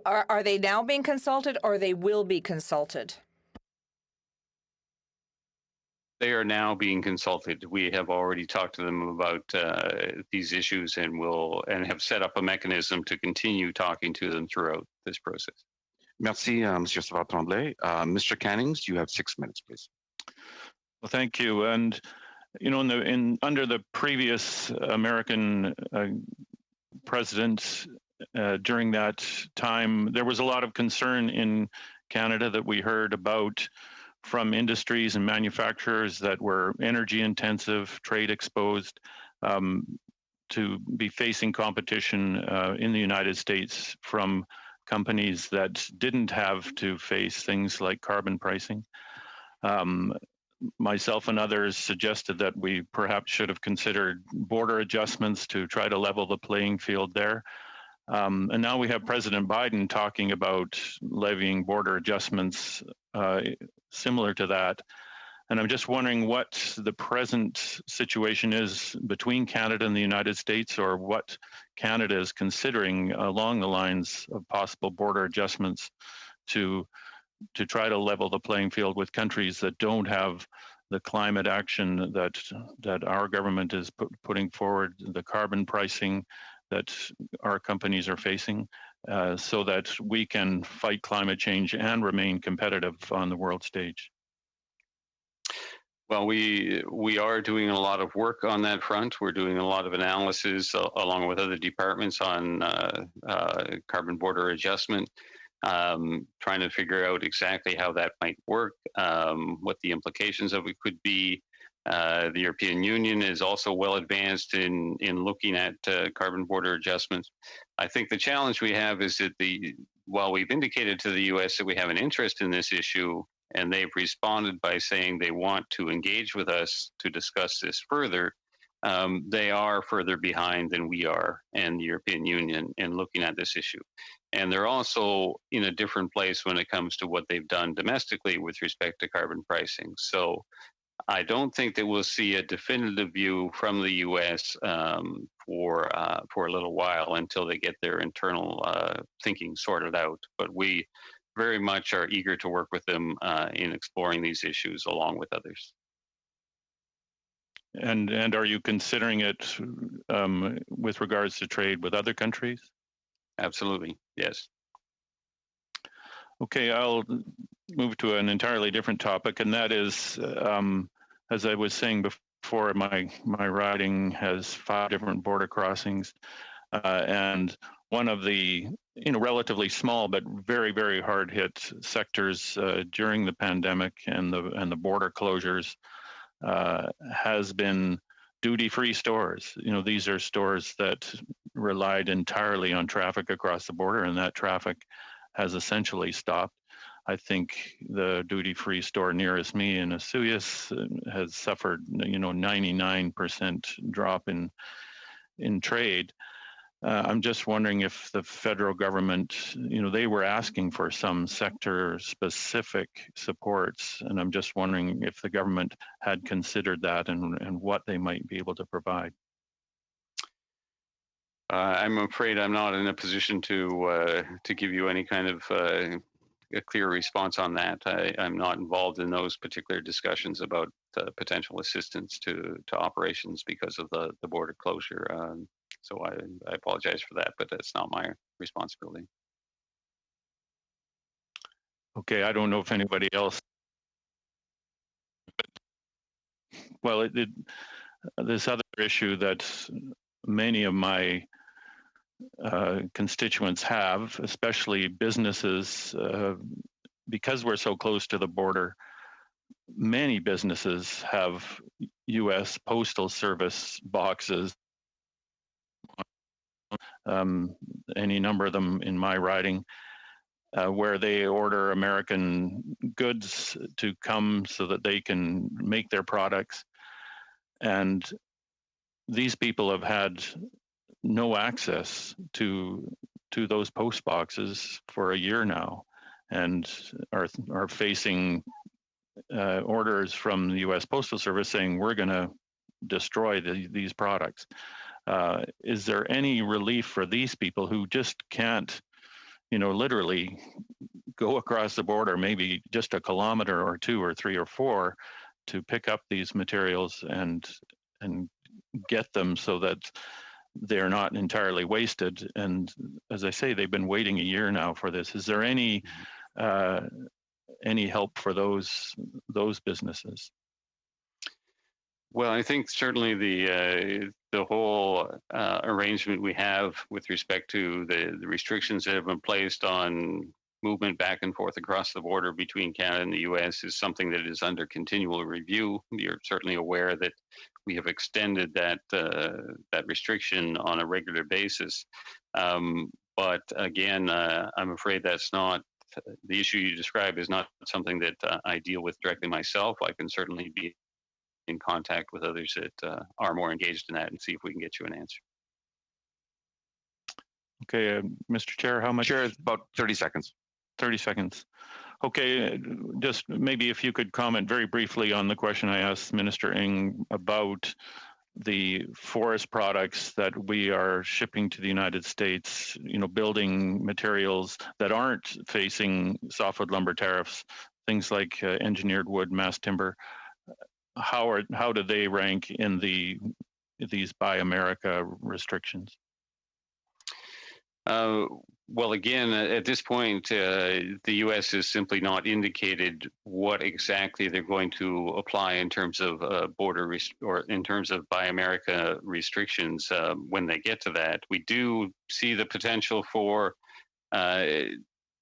Are they now being consulted, or they will be consulted? They are now being consulted. We have already talked to them about these issues and have set up a mechanism to continue talking to them throughout this process. Merci, Monsieur Savard-Tremblay. Mr. Cannings, you have 6 minutes, please. Well, thank you. And you know, under the previous American president, during that time, there was a lot of concern in Canada that we heard about from industries and manufacturers that were energy intensive, trade exposed, to be facing competition in the United States from companies that didn't have to face things like carbon pricing. Myself and others suggested that we perhaps should have considered border adjustments to try to level the playing field there. And now we have President Biden talking about levying border adjustments similar to that. And I'm just wondering what the present situation is between Canada and the United States, or what Canada is considering along the lines of possible border adjustments to try to level the playing field with countries that don't have the climate action that our government is putting forward, the carbon pricing that our companies are facing. so that we can fight climate change and remain competitive on the world stage? Well, we are doing a lot of work on that front. We're doing a lot of analysis along with other departments on carbon border adjustment, trying to figure out exactly how that might work, what the implications of it could be. The European Union is also well advanced in looking at carbon border adjustments. I think the challenge we have is that while we've indicated to the U.S. that we have an interest in this issue, and they've responded by saying they want to engage with us to discuss this further, they are further behind than we are and the European Union in looking at this issue. And they're also in a different place when it comes to what they've done domestically with respect to carbon pricing. So I don't think that we'll see a definitive view from the U.S. For a little while until they get their internal thinking sorted out. But we very much are eager to work with them in exploring these issues along with others. And are you considering it with regards to trade with other countries? Absolutely, yes. Okay, I'll move to an entirely different topic, and that is, as I was saying before, my riding has 5 different border crossings, and one of the relatively small but very, very hard hit sectors during the pandemic and the border closures has been duty-free stores. These are stores that relied entirely on traffic across the border, and that traffic has essentially stopped. I think the duty-free store nearest me in Osoyoos has suffered, 99% drop in trade. I'm just wondering if the federal government, they were asking for some sector-specific supports, and I'm just wondering if the government had considered that and what they might be able to provide. I'm afraid I'm not in a position to give you any kind of a clear response on that. I'm not involved in those particular discussions about potential assistance to operations because of the border closure. So I apologize for that, but that's not my responsibility. Okay, I don't know if anybody else. Well, this other issue that many of my constituents have, especially businesses, because we're so close to the border, many businesses have U.S. Postal Service boxes. Any number of them in my riding, where they order American goods to come so that they can make their products. And these people have had no access to those post boxes for a year now, and are facing orders from the U.S. Postal Service saying we're going to destroy these products. Is there any relief for these people who just can't, literally go across the border, maybe just a kilometer or 2 or 3 or 4, to pick up these materials and get them so that they're not entirely wasted? And as I say, they've been waiting a year now for this. Is there any help for those businesses? Well, I think certainly the whole arrangement we have with respect to the restrictions that have been placed on movement back and forth across the border between Canada and the U.S. is something that is under continual review. You're certainly aware that we have extended that restriction on a regular basis. But again, I'm afraid that's not the issue you describe is not something that I deal with directly myself. I can certainly be in contact with others that are more engaged in that and see if we can get you an answer. Okay, Mr. Chair, how much? Chair, about 30 seconds. 30 seconds. Okay, just maybe if you could comment very briefly on the question I asked Minister Ng about the forest products that we are shipping to the United States, building materials that aren't facing softwood lumber tariffs, things like engineered wood, mass timber. How do they rank in these Buy America restrictions? Well, again, at this point, the U.S. has simply not indicated what exactly they're going to apply in terms of border or in terms of Buy America restrictions when they get to that. We do see the potential for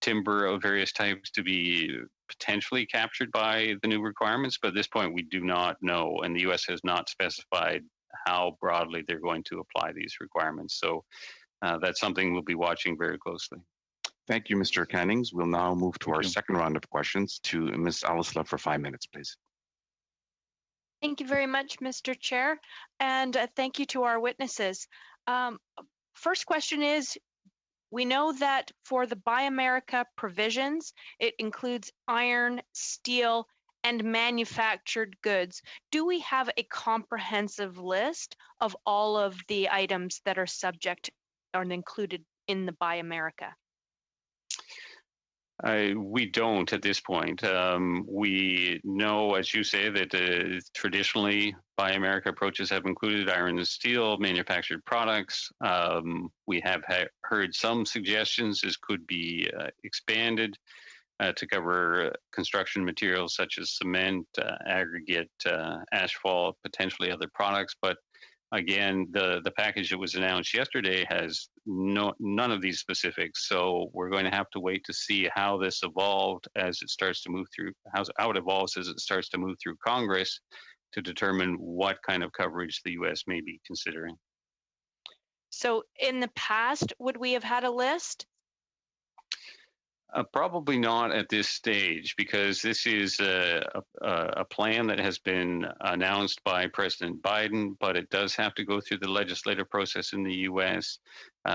timber of various types to be potentially captured by the new requirements, but at this point, we do not know, and the U.S. has not specified how broadly they're going to apply these requirements. So that's something we'll be watching very closely. Thank you, Mr. Cannings. We'll now move to our second round of questions to Ms. Alisla for 5 minutes, please. Thank you very much, Mr. Chair, and thank you to our witnesses. First question is, we know that for the Buy America provisions, it includes iron, steel, and manufactured goods. Do we have a comprehensive list of all of the items that are subject or included in the Buy America? We don't at this point. We know, as you say, that traditionally Buy America approaches have included iron and steel manufactured products. We have heard some suggestions this could be expanded to cover construction materials such as cement, aggregate, asphalt, potentially other products. But again, the package that was announced yesterday has none of these specifics. So we're going to have to wait to see how this evolved as it starts to move through, how it evolves as it starts to move through Congress to determine what kind of coverage the U.S. may be considering. So in the past, would we have had a list? Probably not at this stage, because this is a plan that has been announced by President Biden, but it does have to go through the legislative process in the U.S.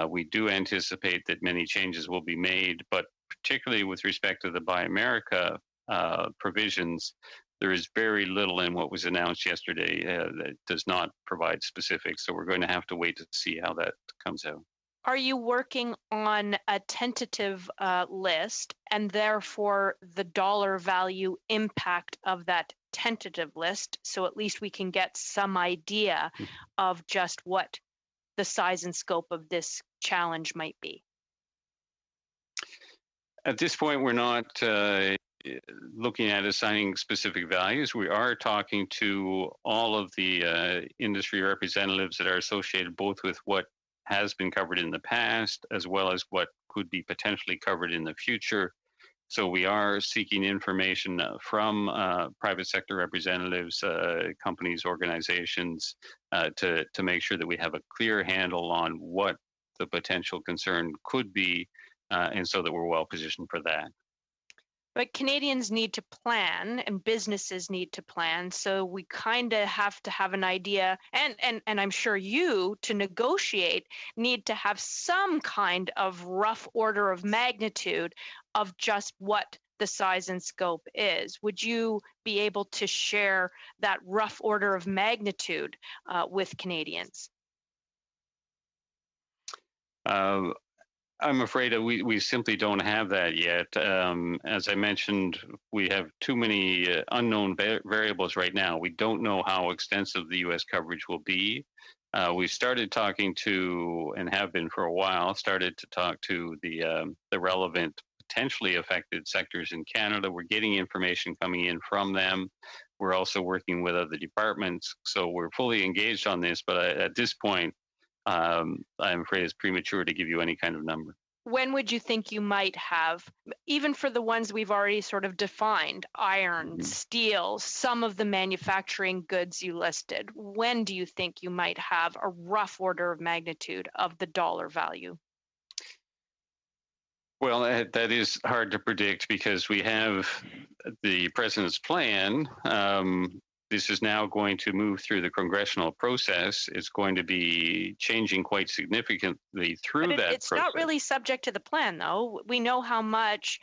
We do anticipate that many changes will be made, but particularly with respect to the Buy America provisions, there is very little in what was announced yesterday that does not provide specifics. So we're going to have to wait to see how that comes out. Are you working on a tentative list, and therefore the dollar value impact of that tentative list, so at least we can get some idea of just what the size and scope of this challenge might be? At this point, we're not looking at assigning specific values. We are talking to all of the industry representatives that are associated both with what has been covered in the past, as well as what could be potentially covered in the future. So we are seeking information from private sector representatives, companies, organizations, to make sure that we have a clear handle on what the potential concern could be, and so that we're well positioned for that. But Canadians need to plan and businesses need to plan. So we kind of have to have an idea, and I'm sure you, to negotiate, need to have some kind of rough order of magnitude of just what the size and scope is. Would you be able to share that rough order of magnitude with Canadians? I'm afraid that we simply don't have that yet. As I mentioned, we have too many unknown variables right now. We don't know how extensive the U.S. coverage will be. We started talking to, and have been for a while, started to talk to the relevant potentially affected sectors in Canada. We're getting information coming in from them. We're also working with other departments. So we're fully engaged on this, but at this point, I'm afraid it's premature to give you any kind of number. When would you think you might have, even for the ones we've already sort of defined, iron, steel, some of the manufacturing goods you listed, when do you think you might have a rough order of magnitude of the dollar value? Well, that is hard to predict because we have the president's plan. This is now going to move through the congressional process. It's going to be changing quite significantly through that process. It's not really subject to the plan, though. We know how much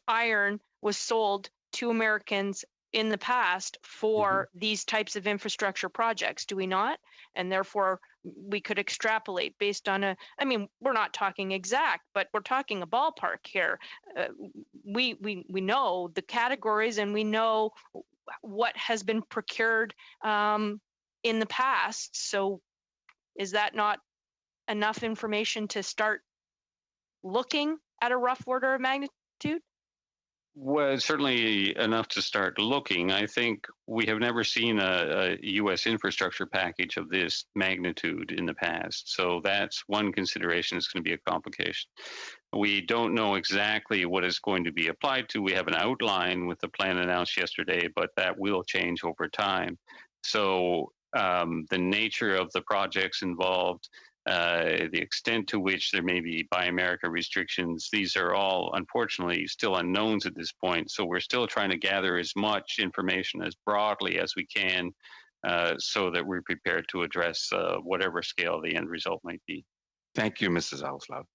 iron was sold to Americans in the past for these types of infrastructure projects, do we not? And therefore, we could extrapolate based on I mean, we're not talking exact, but we're talking a ballpark here. We know the categories and we know what has been procured in the past. So is that not enough information to start looking at a rough order of magnitude? Well, certainly enough to start looking. I think we have never seen a U.S. infrastructure package of this magnitude in the past. So that's one consideration. It's going to be a complication. We don't know exactly what is going to be applied to. We have an outline with the plan announced yesterday, but that will change over time. So the nature of the projects involved, the extent to which there may be Buy America restrictions, these are all unfortunately still unknowns at this point. So we're still trying to gather as much information as broadly as we can so that we're prepared to address whatever scale the end result might be. Thank you, Mrs. Aleslav.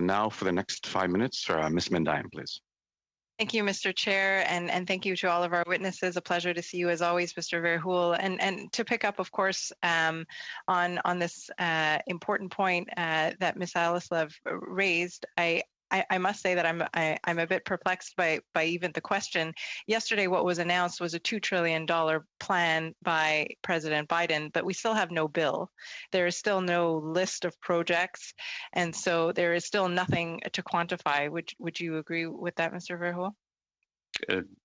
Now for the next 5 minutes, Ms. Mendayan, please. Thank you, Mr. Chair, and thank you to all of our witnesses. A pleasure to see you as always, Mr. Verhoel. And to pick up, of course, on this important point that Ms. Aleslav raised, I must say that I'm a bit perplexed by even the question. Yesterday, what was announced was a $2 trillion plan by President Biden, but we still have no bill. There is still no list of projects, and so there is still nothing to quantify. Would you agree with that, Mr. Verhoel?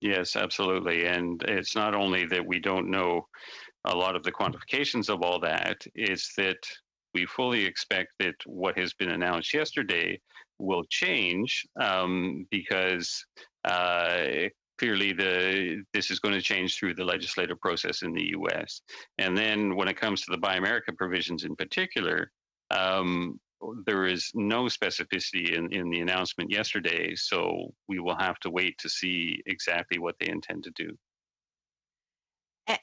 Yes, absolutely. And it's not only that we don't know a lot of the quantifications of all that, it's that we fully expect that what has been announced yesterday will change because clearly this is going to change through the legislative process in the U.S. And then when it comes to the Buy America provisions in particular, there is no specificity in the announcement yesterday, so we will have to wait to see exactly what they intend to do.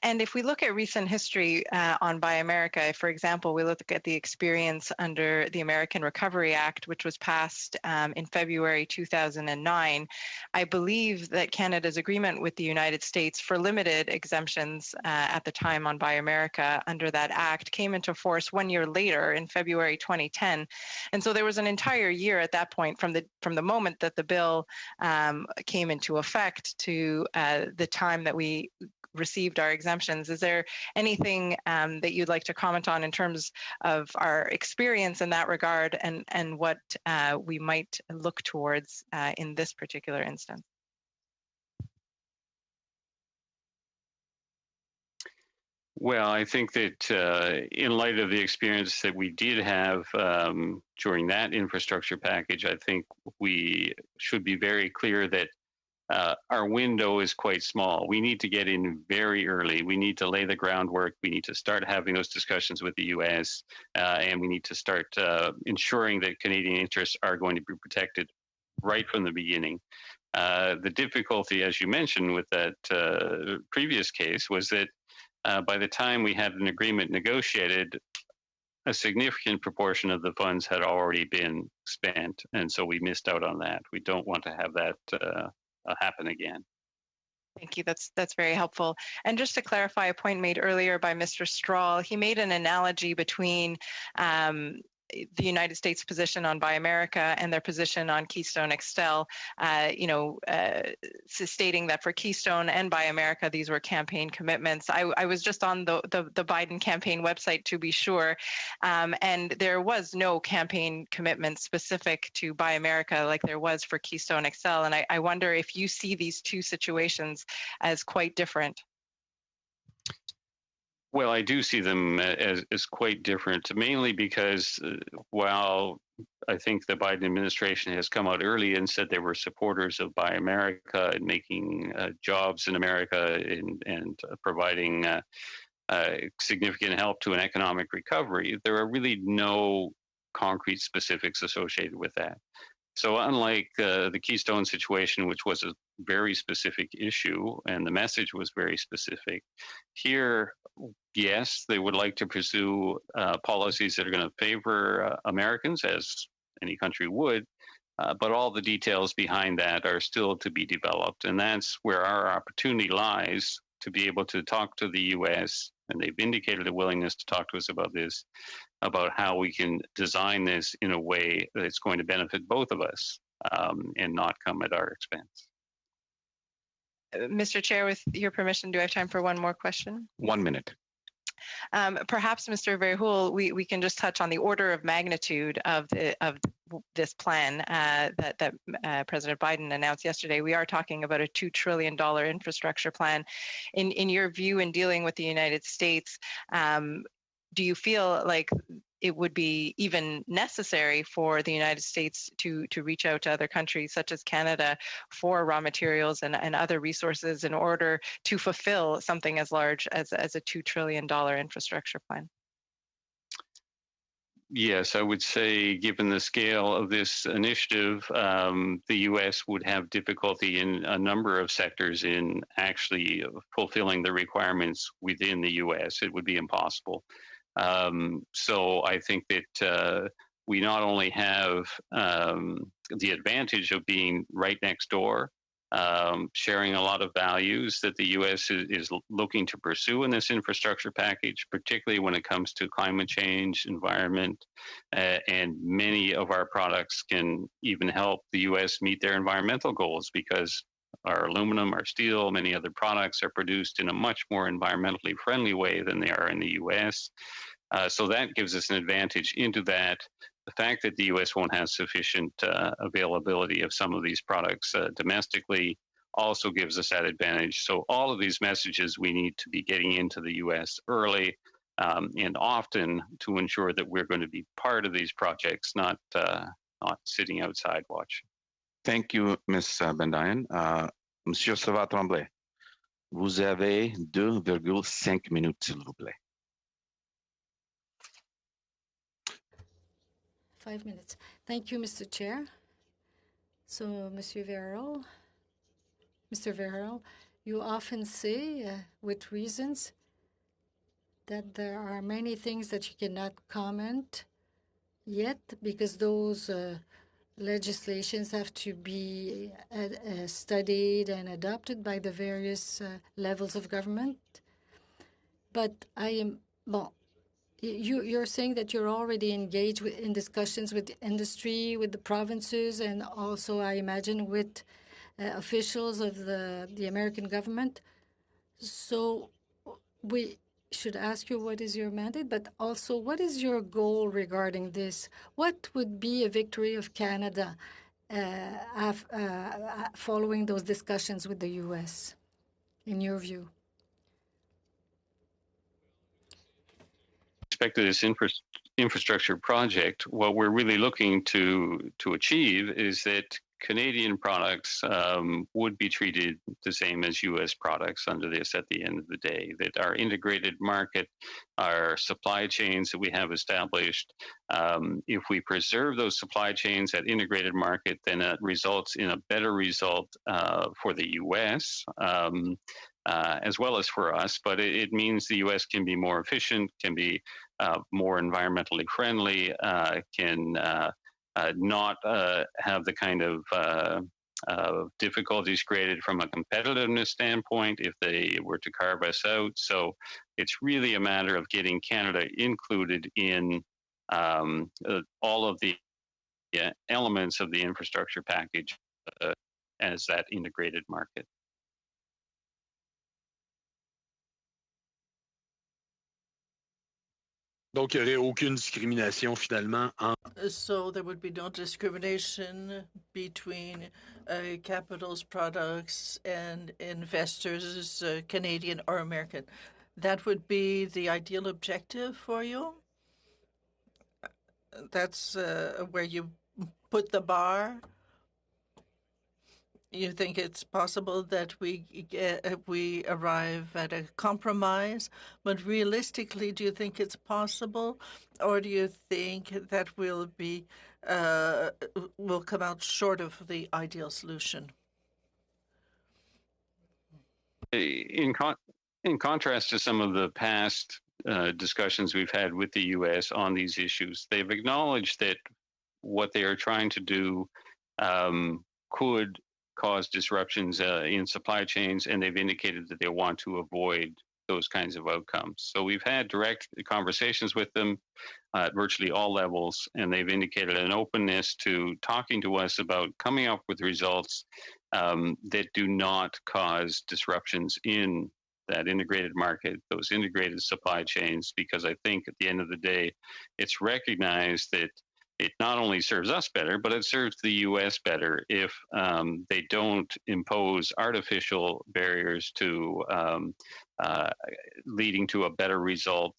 And if we look at recent history on Buy America, for example, we look at the experience under the American Recovery Act, which was passed in February 2009. I believe that Canada's agreement with the United States for limited exemptions at the time on Buy America under that act came into force 1 year later in February 2010. And so there was an entire year at that point from the moment that the bill came into effect to the time that we received our exemptions. Is there anything that you'd like to comment on in terms of our experience in that regard and what we might look towards in this particular instance? Well, I think that in light of the experience that we did have during that infrastructure package, I think we should be very clear that our window is quite small. We need to get in very early. We need to lay the groundwork. We need to start having those discussions with the U.S. And we need to start ensuring that Canadian interests are going to be protected right from the beginning. The difficulty, as you mentioned, with that previous case was that by the time we had an agreement negotiated, a significant proportion of the funds had already been spent. And so we missed out on that. We don't want to have that happen again. Thank you. That's very helpful. And just to clarify a point made earlier by Mr. Strahl, he made an analogy between the United States position on Buy America and their position on Keystone XL, stating that for Keystone and Buy America, these were campaign commitments. I was just on the Biden campaign website to be sure, and there was no campaign commitment specific to Buy America like there was for Keystone XL. And I wonder if you see these two situations as quite different. Well, I do see them as quite different, mainly because while I think the Biden administration has come out early and said they were supporters of Buy America and making jobs in America and providing significant help to an economic recovery, there are really no concrete specifics associated with that. So unlike the Keystone situation, which was a very specific issue and the message was very specific, here, yes, they would like to pursue policies that are going to favor Americans, as any country would, but all the details behind that are still to be developed. And that's where our opportunity lies, to be able to talk to the U.S., and they've indicated a willingness to talk to us about this, about how we can design this in a way that's going to benefit both of us and not come at our expense. Mr. Chair, with your permission, do I have time for one more question? 1 minute. Perhaps, Mr. Verhul, we can just touch on the order of magnitude of this plan that President Biden announced yesterday. We are talking about a $2 trillion infrastructure plan. In your view, in dealing with the United States, do you feel like it would be even necessary for the United States to reach out to other countries such as Canada for raw materials and other resources in order to fulfill something as large as a $2 trillion infrastructure plan? Yes, I would say, given the scale of this initiative, the U.S. would have difficulty in a number of sectors in actually fulfilling the requirements within the U.S. It would be impossible. So I think that we not only have the advantage of being right next door, sharing a lot of values that the U.S. is looking to pursue in this infrastructure package, particularly when it comes to climate change, environment, and many of our products can even help the U.S. meet their environmental goals because our aluminum, our steel, many other products are produced in a much more environmentally friendly way than they are in the U.S. So that gives us an advantage into that. The fact that the U.S. won't have sufficient availability of some of these products domestically also gives us that advantage. So all of these messages we need to be getting into the U.S. early and often to ensure that we're going to be part of these projects, not sitting outside watching. Thank you, Ms. Bendayan. Monsieur Savard-Tremblay, vous avez 2,5 minutes, s'il vous plaît. 5 minutes. Thank you, Mr. Chair. So, Mr. Verhul, you often say, with reasons, that there are many things that you cannot comment yet because those legislations have to be studied and adopted by the various levels of government. But you're saying that you're already engaged in discussions with the industry, with the provinces, and also, I imagine, with officials of the American government. So we should ask you what is your mandate, but also what is your goal regarding this? What would be a victory of Canada following those discussions with the U.S., in your view? Respect to this infrastructure project, what we're really looking to achieve is that Canadian products would be treated the same as U.S. products under this at the end of the day, that our integrated market, our supply chains that we have established, if we preserve those supply chains, that integrated market, then it results in a better result for the U.S., as well as for us, but it means the U.S. can be more efficient, can be more environmentally friendly, can not have the kind of difficulties created from a competitiveness standpoint if they were to carve us out. So it's really a matter of getting Canada included in all of the elements of the infrastructure package as that integrated market. Donc, il n'y aurait aucune discrimination finalement. So there would be no discrimination between capitals, products, and investors, Canadian or American. That would be the ideal objective for you? That's where you put the bar? You think it's possible that we arrive at a compromise, but realistically, do you think it's possible, or do you think that we'll come out short of the ideal solution? In contrast to some of the past discussions we've had with the U.S. on these issues, they've acknowledged that what they are trying to do could cause disruptions in supply chains, and they've indicated that they want to avoid those kinds of outcomes. So we've had direct conversations with them at virtually all levels, and they've indicated an openness to talking to us about coming up with results that do not cause disruptions in that integrated market, those integrated supply chains, because I think at the end of the day, it's recognized that it not only serves us better, but it serves the U.S. better if they don't impose artificial barriers to leading to a better result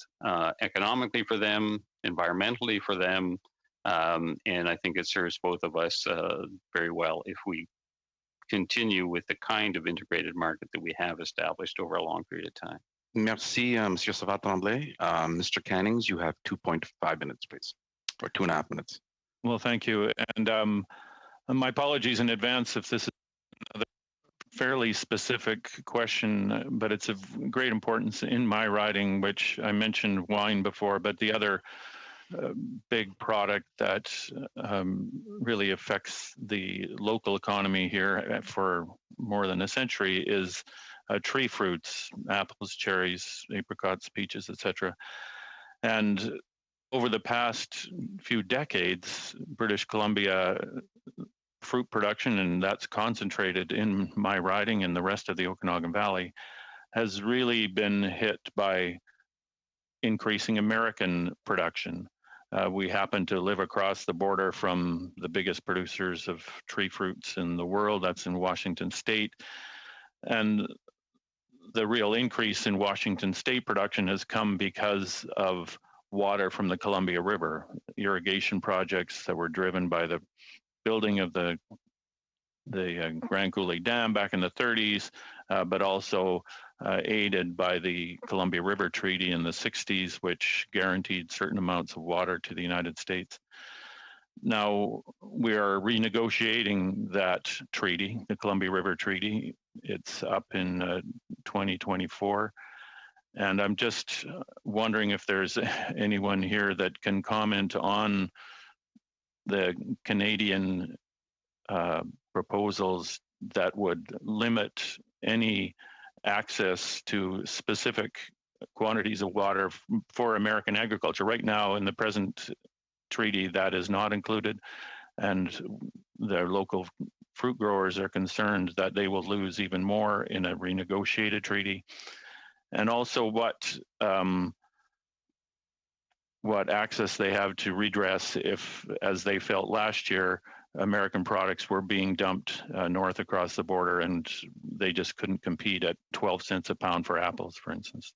economically for them, environmentally for them, and I think it serves both of us very well if we continue with the kind of integrated market that we have established over a long period of time. Merci, Monsieur Savard-Tremblay. Mr. Cannings, you have 2.5 minutes, please, or 2.5 minutes. Well, thank you. And my apologies in advance if this is another fairly specific question, but it's of great importance in my riding, which I mentioned wine before, but the other big product that really affects the local economy here for more than a century is tree fruits, apples, cherries, apricots, peaches, etc. And over the past few decades, British Columbia fruit production, and that's concentrated in my riding and the rest of the Okanagan Valley, has really been hit by increasing American production. We happen to live across the border from the biggest producers of tree fruits in the world. That's in Washington State. And the real increase in Washington State production has come because of water from the Columbia River, irrigation projects that were driven by the building of the Grand Coulee Dam back in the 30s, but also aided by the Columbia River Treaty in the 60s, which guaranteed certain amounts of water to the United States. Now we are renegotiating that treaty, the Columbia River Treaty. It's up in 2024. And I'm just wondering if there's anyone here that can comment on the Canadian proposals that would limit any access to specific quantities of water for American agriculture. Right now, in the present treaty, that is not included, and the local fruit growers are concerned that they will lose even more in a renegotiated treaty. And also what access they have to redress if, as they felt last year, American products were being dumped north across the border and they just couldn't compete at 12 cents a pound for apples, for instance.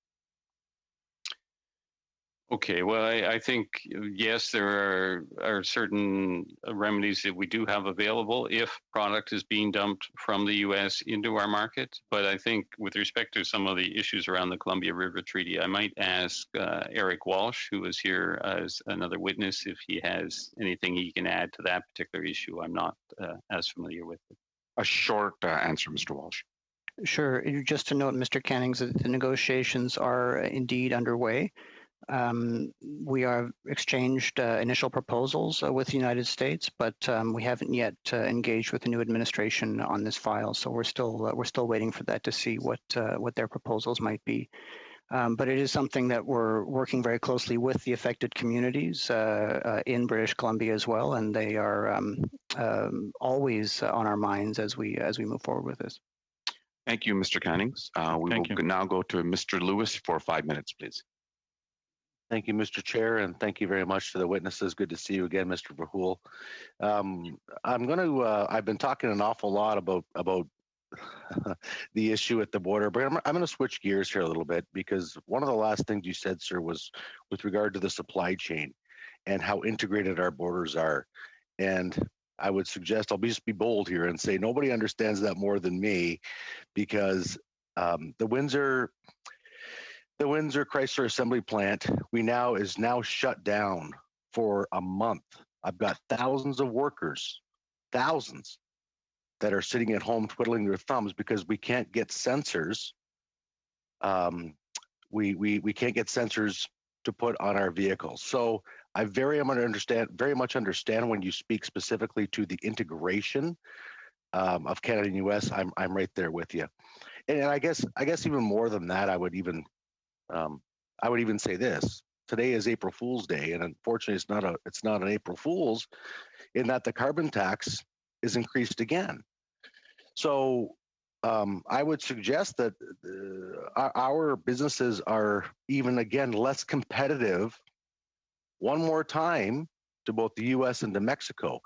Okay, well, I think, yes, there are certain remedies that we do have available if product is being dumped from the U.S. into our market. But I think with respect to some of the issues around the Columbia River Treaty, I might ask Eric Walsh, who is here as another witness, if he has anything he can add to that particular issue. I'm not as familiar with it. A short answer, Mr. Walsh. Sure. Just to note, Mr. Cannings, that the negotiations are indeed underway. We have exchanged initial proposals with the United States, but we haven't yet engaged with the new administration on this file. So we're still waiting for that to see what their proposals might be. But it is something that we're working very closely with the affected communities in British Columbia as well, and they are always on our minds as we move forward with this. Thank you, Mr. Cannings. We will now go to Mr. Lewis for 5 minutes, please. Thank you, Mr. Chair, and thank you very much to the witnesses. Good to see you again, Mr. Verhoel. I've been talking an awful lot about the issue at the border, but I'm going to switch gears here a little bit, because one of the last things you said, sir, was with regard to the supply chain and how integrated our borders are. And I would suggest, I'll just be bold here and say nobody understands that more than me, because the Windsor Chrysler Assembly Plant is now shut down for a month. I've got thousands of workers, thousands, that are sitting at home twiddling their thumbs because we can't get sensors. We can't get sensors to put on our vehicles. So I very much understand when you speak specifically to the integration of Canada and U.S. I'm right there with you. And I guess even more than that, I would even say this: today is April Fool's Day, and unfortunately, it's not an April Fool's, in that the carbon tax is increased again. So I would suggest that our businesses are even again less competitive one more time to both the U.S. and to Mexico.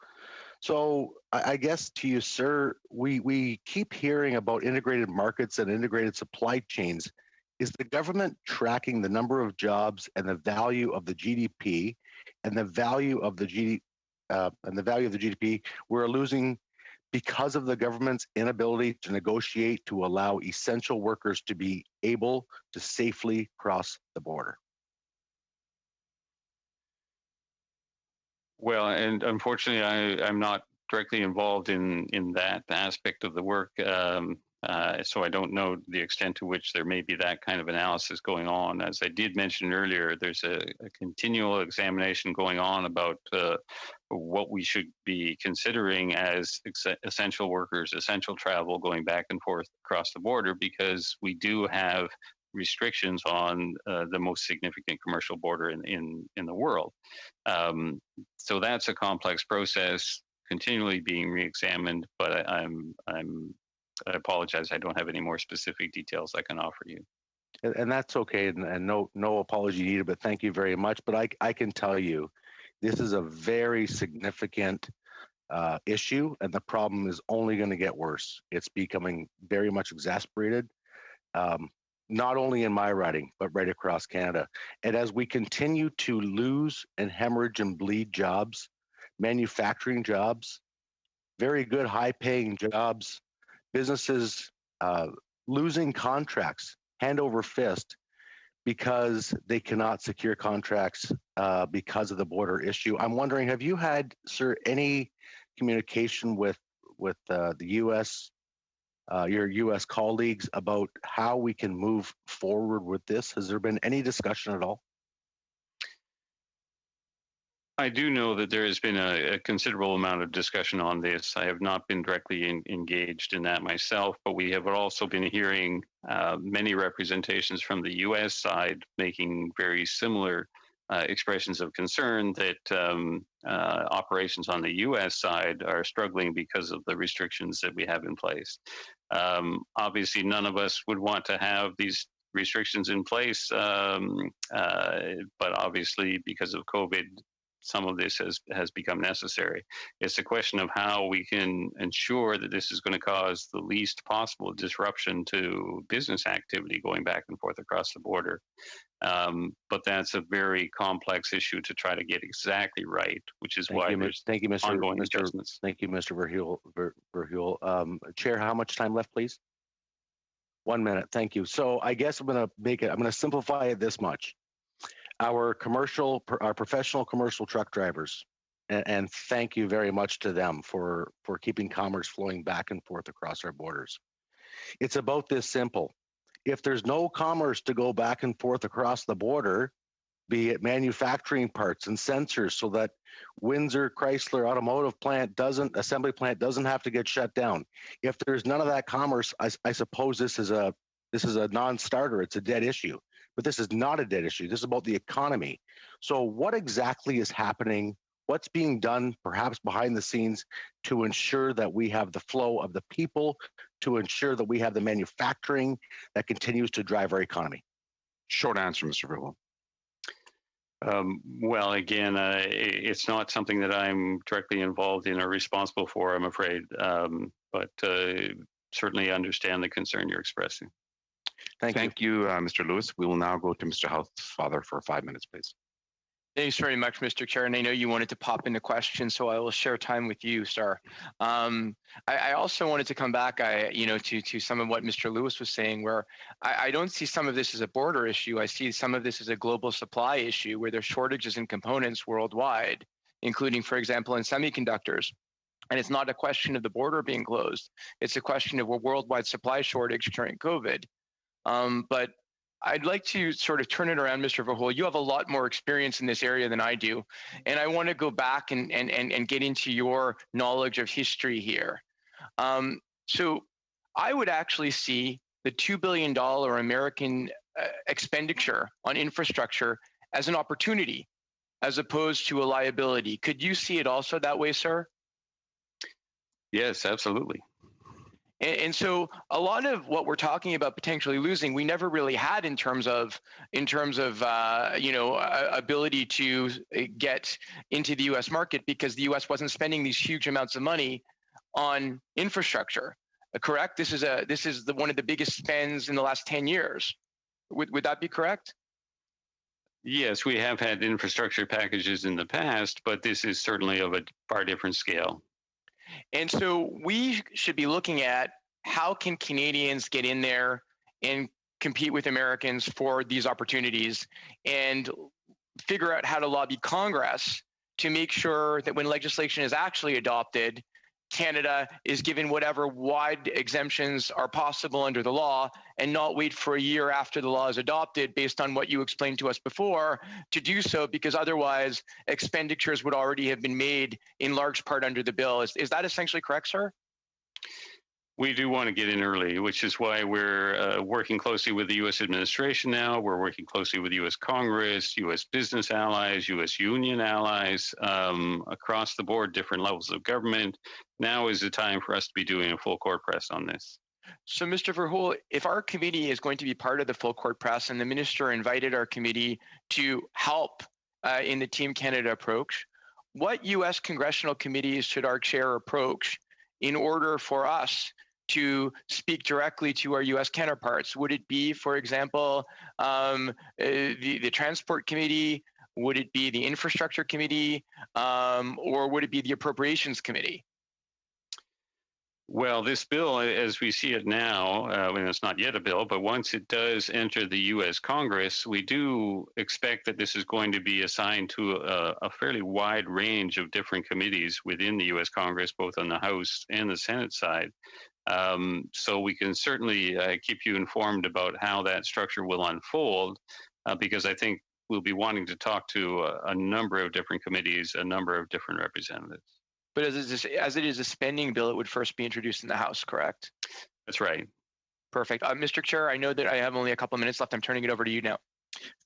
So I guess to you, sir, we keep hearing about integrated markets and integrated supply chains. Is the government tracking the number of jobs and the value of the GDP and the value of the GDP we're losing because of the government's inability to negotiate to allow essential workers to be able to safely cross the border? Well, and unfortunately, I'm not directly involved in that aspect of the work, so I don't know the extent to which there may be that kind of analysis going on. As I did mention earlier, there's a continual examination going on about what we should be considering as essential workers, essential travel going back and forth across the border, because we do have restrictions on the most significant commercial border in the world. So that's a complex process, continually being re-examined. But I apologize, I don't have any more specific details I can offer you. And that's okay, and no apology needed. But thank you very much. But I can tell you, this is a very significant issue, and the problem is only going to get worse. It's becoming very much exacerbated. Not only in my riding, but right across Canada. And as we continue to lose and hemorrhage and bleed jobs, manufacturing jobs, very good high-paying jobs, businesses losing contracts hand over fist because they cannot secure contracts because of the border issue. I'm wondering, have you had, sir, any communication with the U.S., your U.S. colleagues about how we can move forward with this? Has there been any discussion at all? I do know that there has been a considerable amount of discussion on this. I have not been directly engaged in that myself, but we have also been hearing many representations from the U.S. side making very similar expressions of concern that operations on the U.S. side are struggling because of the restrictions that we have in place. Obviously, none of us would want to have these restrictions in place, but obviously, because of COVID, some of this has become necessary. It's a question of how we can ensure that this is going to cause the least possible disruption to business activity going back and forth across the border. But that's a very complex issue to try to get exactly right, which is why there's ongoing adjustments. Thank you, Mr. Verheul. Chair, how much time left, please? 1 minute. Thank you. So I guess I'm going to simplify it this much. Our professional commercial truck drivers, and thank you very much to them for keeping commerce flowing back and forth across our borders. It's about this simple. If there's no commerce to go back and forth across the border, be it manufacturing parts and sensors, so that Windsor Chrysler automotive assembly plant doesn't have to get shut down. If there's none of that commerce, I suppose this is a non-starter. It's a dead issue. But this is not a dead issue. This is about the economy. So what exactly is happening? What's being done, perhaps behind the scenes, to ensure that we have the flow of the people, to ensure that we have the manufacturing that continues to drive our economy? Short answer, Mr. Verheul. Well, again, it's not something that I'm directly involved in or responsible for, I'm afraid, but certainly understand the concern you're expressing. Thank you, Mr. Lewis. We will now go to Mr. Housefather for 5 minutes, please. Thanks very much, Mr. Chair. And I know you wanted to pop in a question, so I will share time with you, sir. I also wanted to come back, to some of what Mr. Lewis was saying, where I don't see some of this as a border issue. I see some of this as a global supply issue, where there's shortages in components worldwide, including, for example, in semiconductors. And it's not a question of the border being closed. It's a question of a worldwide supply shortage during COVID. But I'd like to sort of turn it around, Mr. Verheul. You have a lot more experience in this area than I do. And I want to go back and get into your knowledge of history here. So I would actually see the $2 billion American expenditure on infrastructure as an opportunity, as opposed to a liability. Could you see it also that way, sir? Yes, absolutely. And so a lot of what we're talking about potentially losing, we never really had in terms of ability to get into the U.S. market because the U.S. wasn't spending these huge amounts of money on infrastructure. Correct? This is one of the biggest spends in the last 10 years. Would that be correct? Yes, we have had infrastructure packages in the past, but this is certainly of a far different scale. And so we should be looking at how can Canadians get in there and compete with Americans for these opportunities and figure out how to lobby Congress to make sure that when legislation is actually adopted, Canada is given whatever wide exemptions are possible under the law and not wait for a year after the law is adopted based on what you explained to us before to do so, because otherwise expenditures would already have been made in large part under the bill. Is that essentially correct, sir? We do want to get in early, which is why we're working closely with the U.S. administration now. We're working closely with U.S. Congress, U.S. business allies, U.S. union allies, across the board, different levels of government. Now is the time for us to be doing a full court press on this. So, Mr. Verhoeven, if our committee is going to be part of the full court press and the minister invited our committee to help in the Team Canada approach, what U.S. congressional committees should our chair approach in order for us to speak directly to our U.S. counterparts? Would it be, for example, the Transport Committee? Would it be the Infrastructure Committee? Or would it be the Appropriations Committee? Well, this bill, as we see it now, and it's not yet a bill, but once it does enter the U.S. Congress, we do expect that this is going to be assigned to a fairly wide range of different committees within the U.S. Congress, both on the House and the Senate side. So we can certainly keep you informed about how that structure will unfold, because I think we'll be wanting to talk to a number of different committees, a number of different representatives. But as it is a spending bill, it would first be introduced in the House, correct? That's right. Perfect. Mr. Chair, I know that I have only a couple of minutes left. I'm turning it over to you now.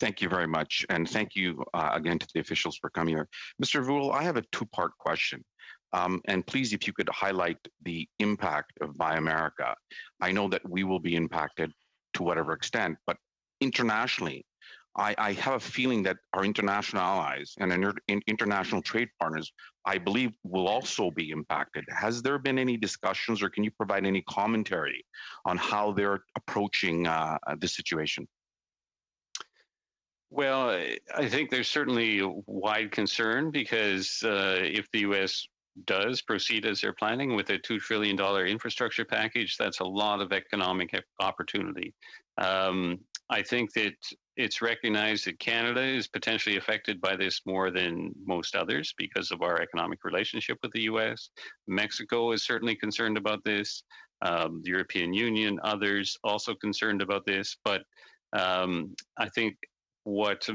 Thank you very much. And thank you again to the officials for coming here. Mr. Verhoeven, I have a two-part question. And please, if you could highlight the impact of Buy America. I know that we will be impacted to whatever extent, but internationally, I have a feeling that our international allies and international trade partners, I believe, will also be impacted. Has there been any discussions, or can you provide any commentary on how they're approaching this situation? Well, I think there's certainly wide concern because if the U.S. does proceed as they're planning with a $2 trillion infrastructure package, that's a lot of economic opportunity. I think that it's recognized that Canada is potentially affected by this more than most others because of our economic relationship with the U.S. Mexico is certainly concerned about this. The European Union, others also concerned about this. But I think what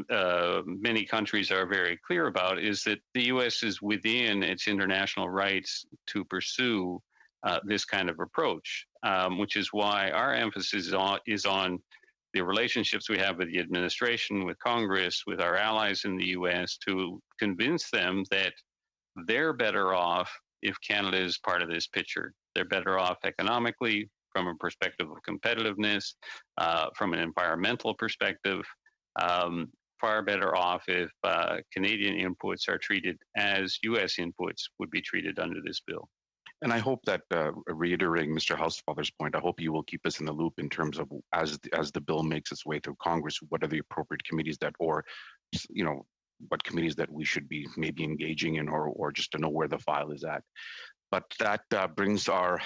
many countries are very clear about is that the U.S. is within its international rights to pursue this kind of approach, which is why our emphasis is on the relationships we have with the administration, with Congress, with our allies in the U.S. to convince them that they're better off if Canada is part of this picture. They're better off economically, from a perspective of competitiveness, from an environmental perspective, far better off if Canadian inputs are treated as U.S. inputs would be treated under this bill. And I hope that, reiterating Mr. Housefather's point, I hope you will keep us in the loop in terms of as the bill makes its way through Congress, what are the appropriate committees that, or, you know, what committees that we should be maybe engaging in, or just to know where the file is at. But that brings our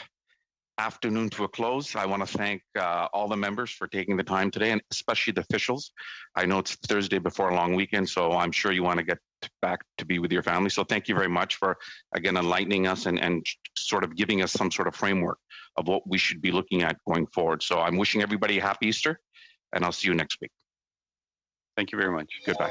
afternoon to a close. I want to thank all the members for taking the time today, and especially the officials. I know it's Thursday before a long weekend, so I'm sure you want to get back to be with your family. So thank you very much for, again, enlightening us and sort of giving us some sort of framework of what we should be looking at going forward. So I'm wishing everybody a happy Easter, and I'll see you next week. Thank you very much. Goodbye.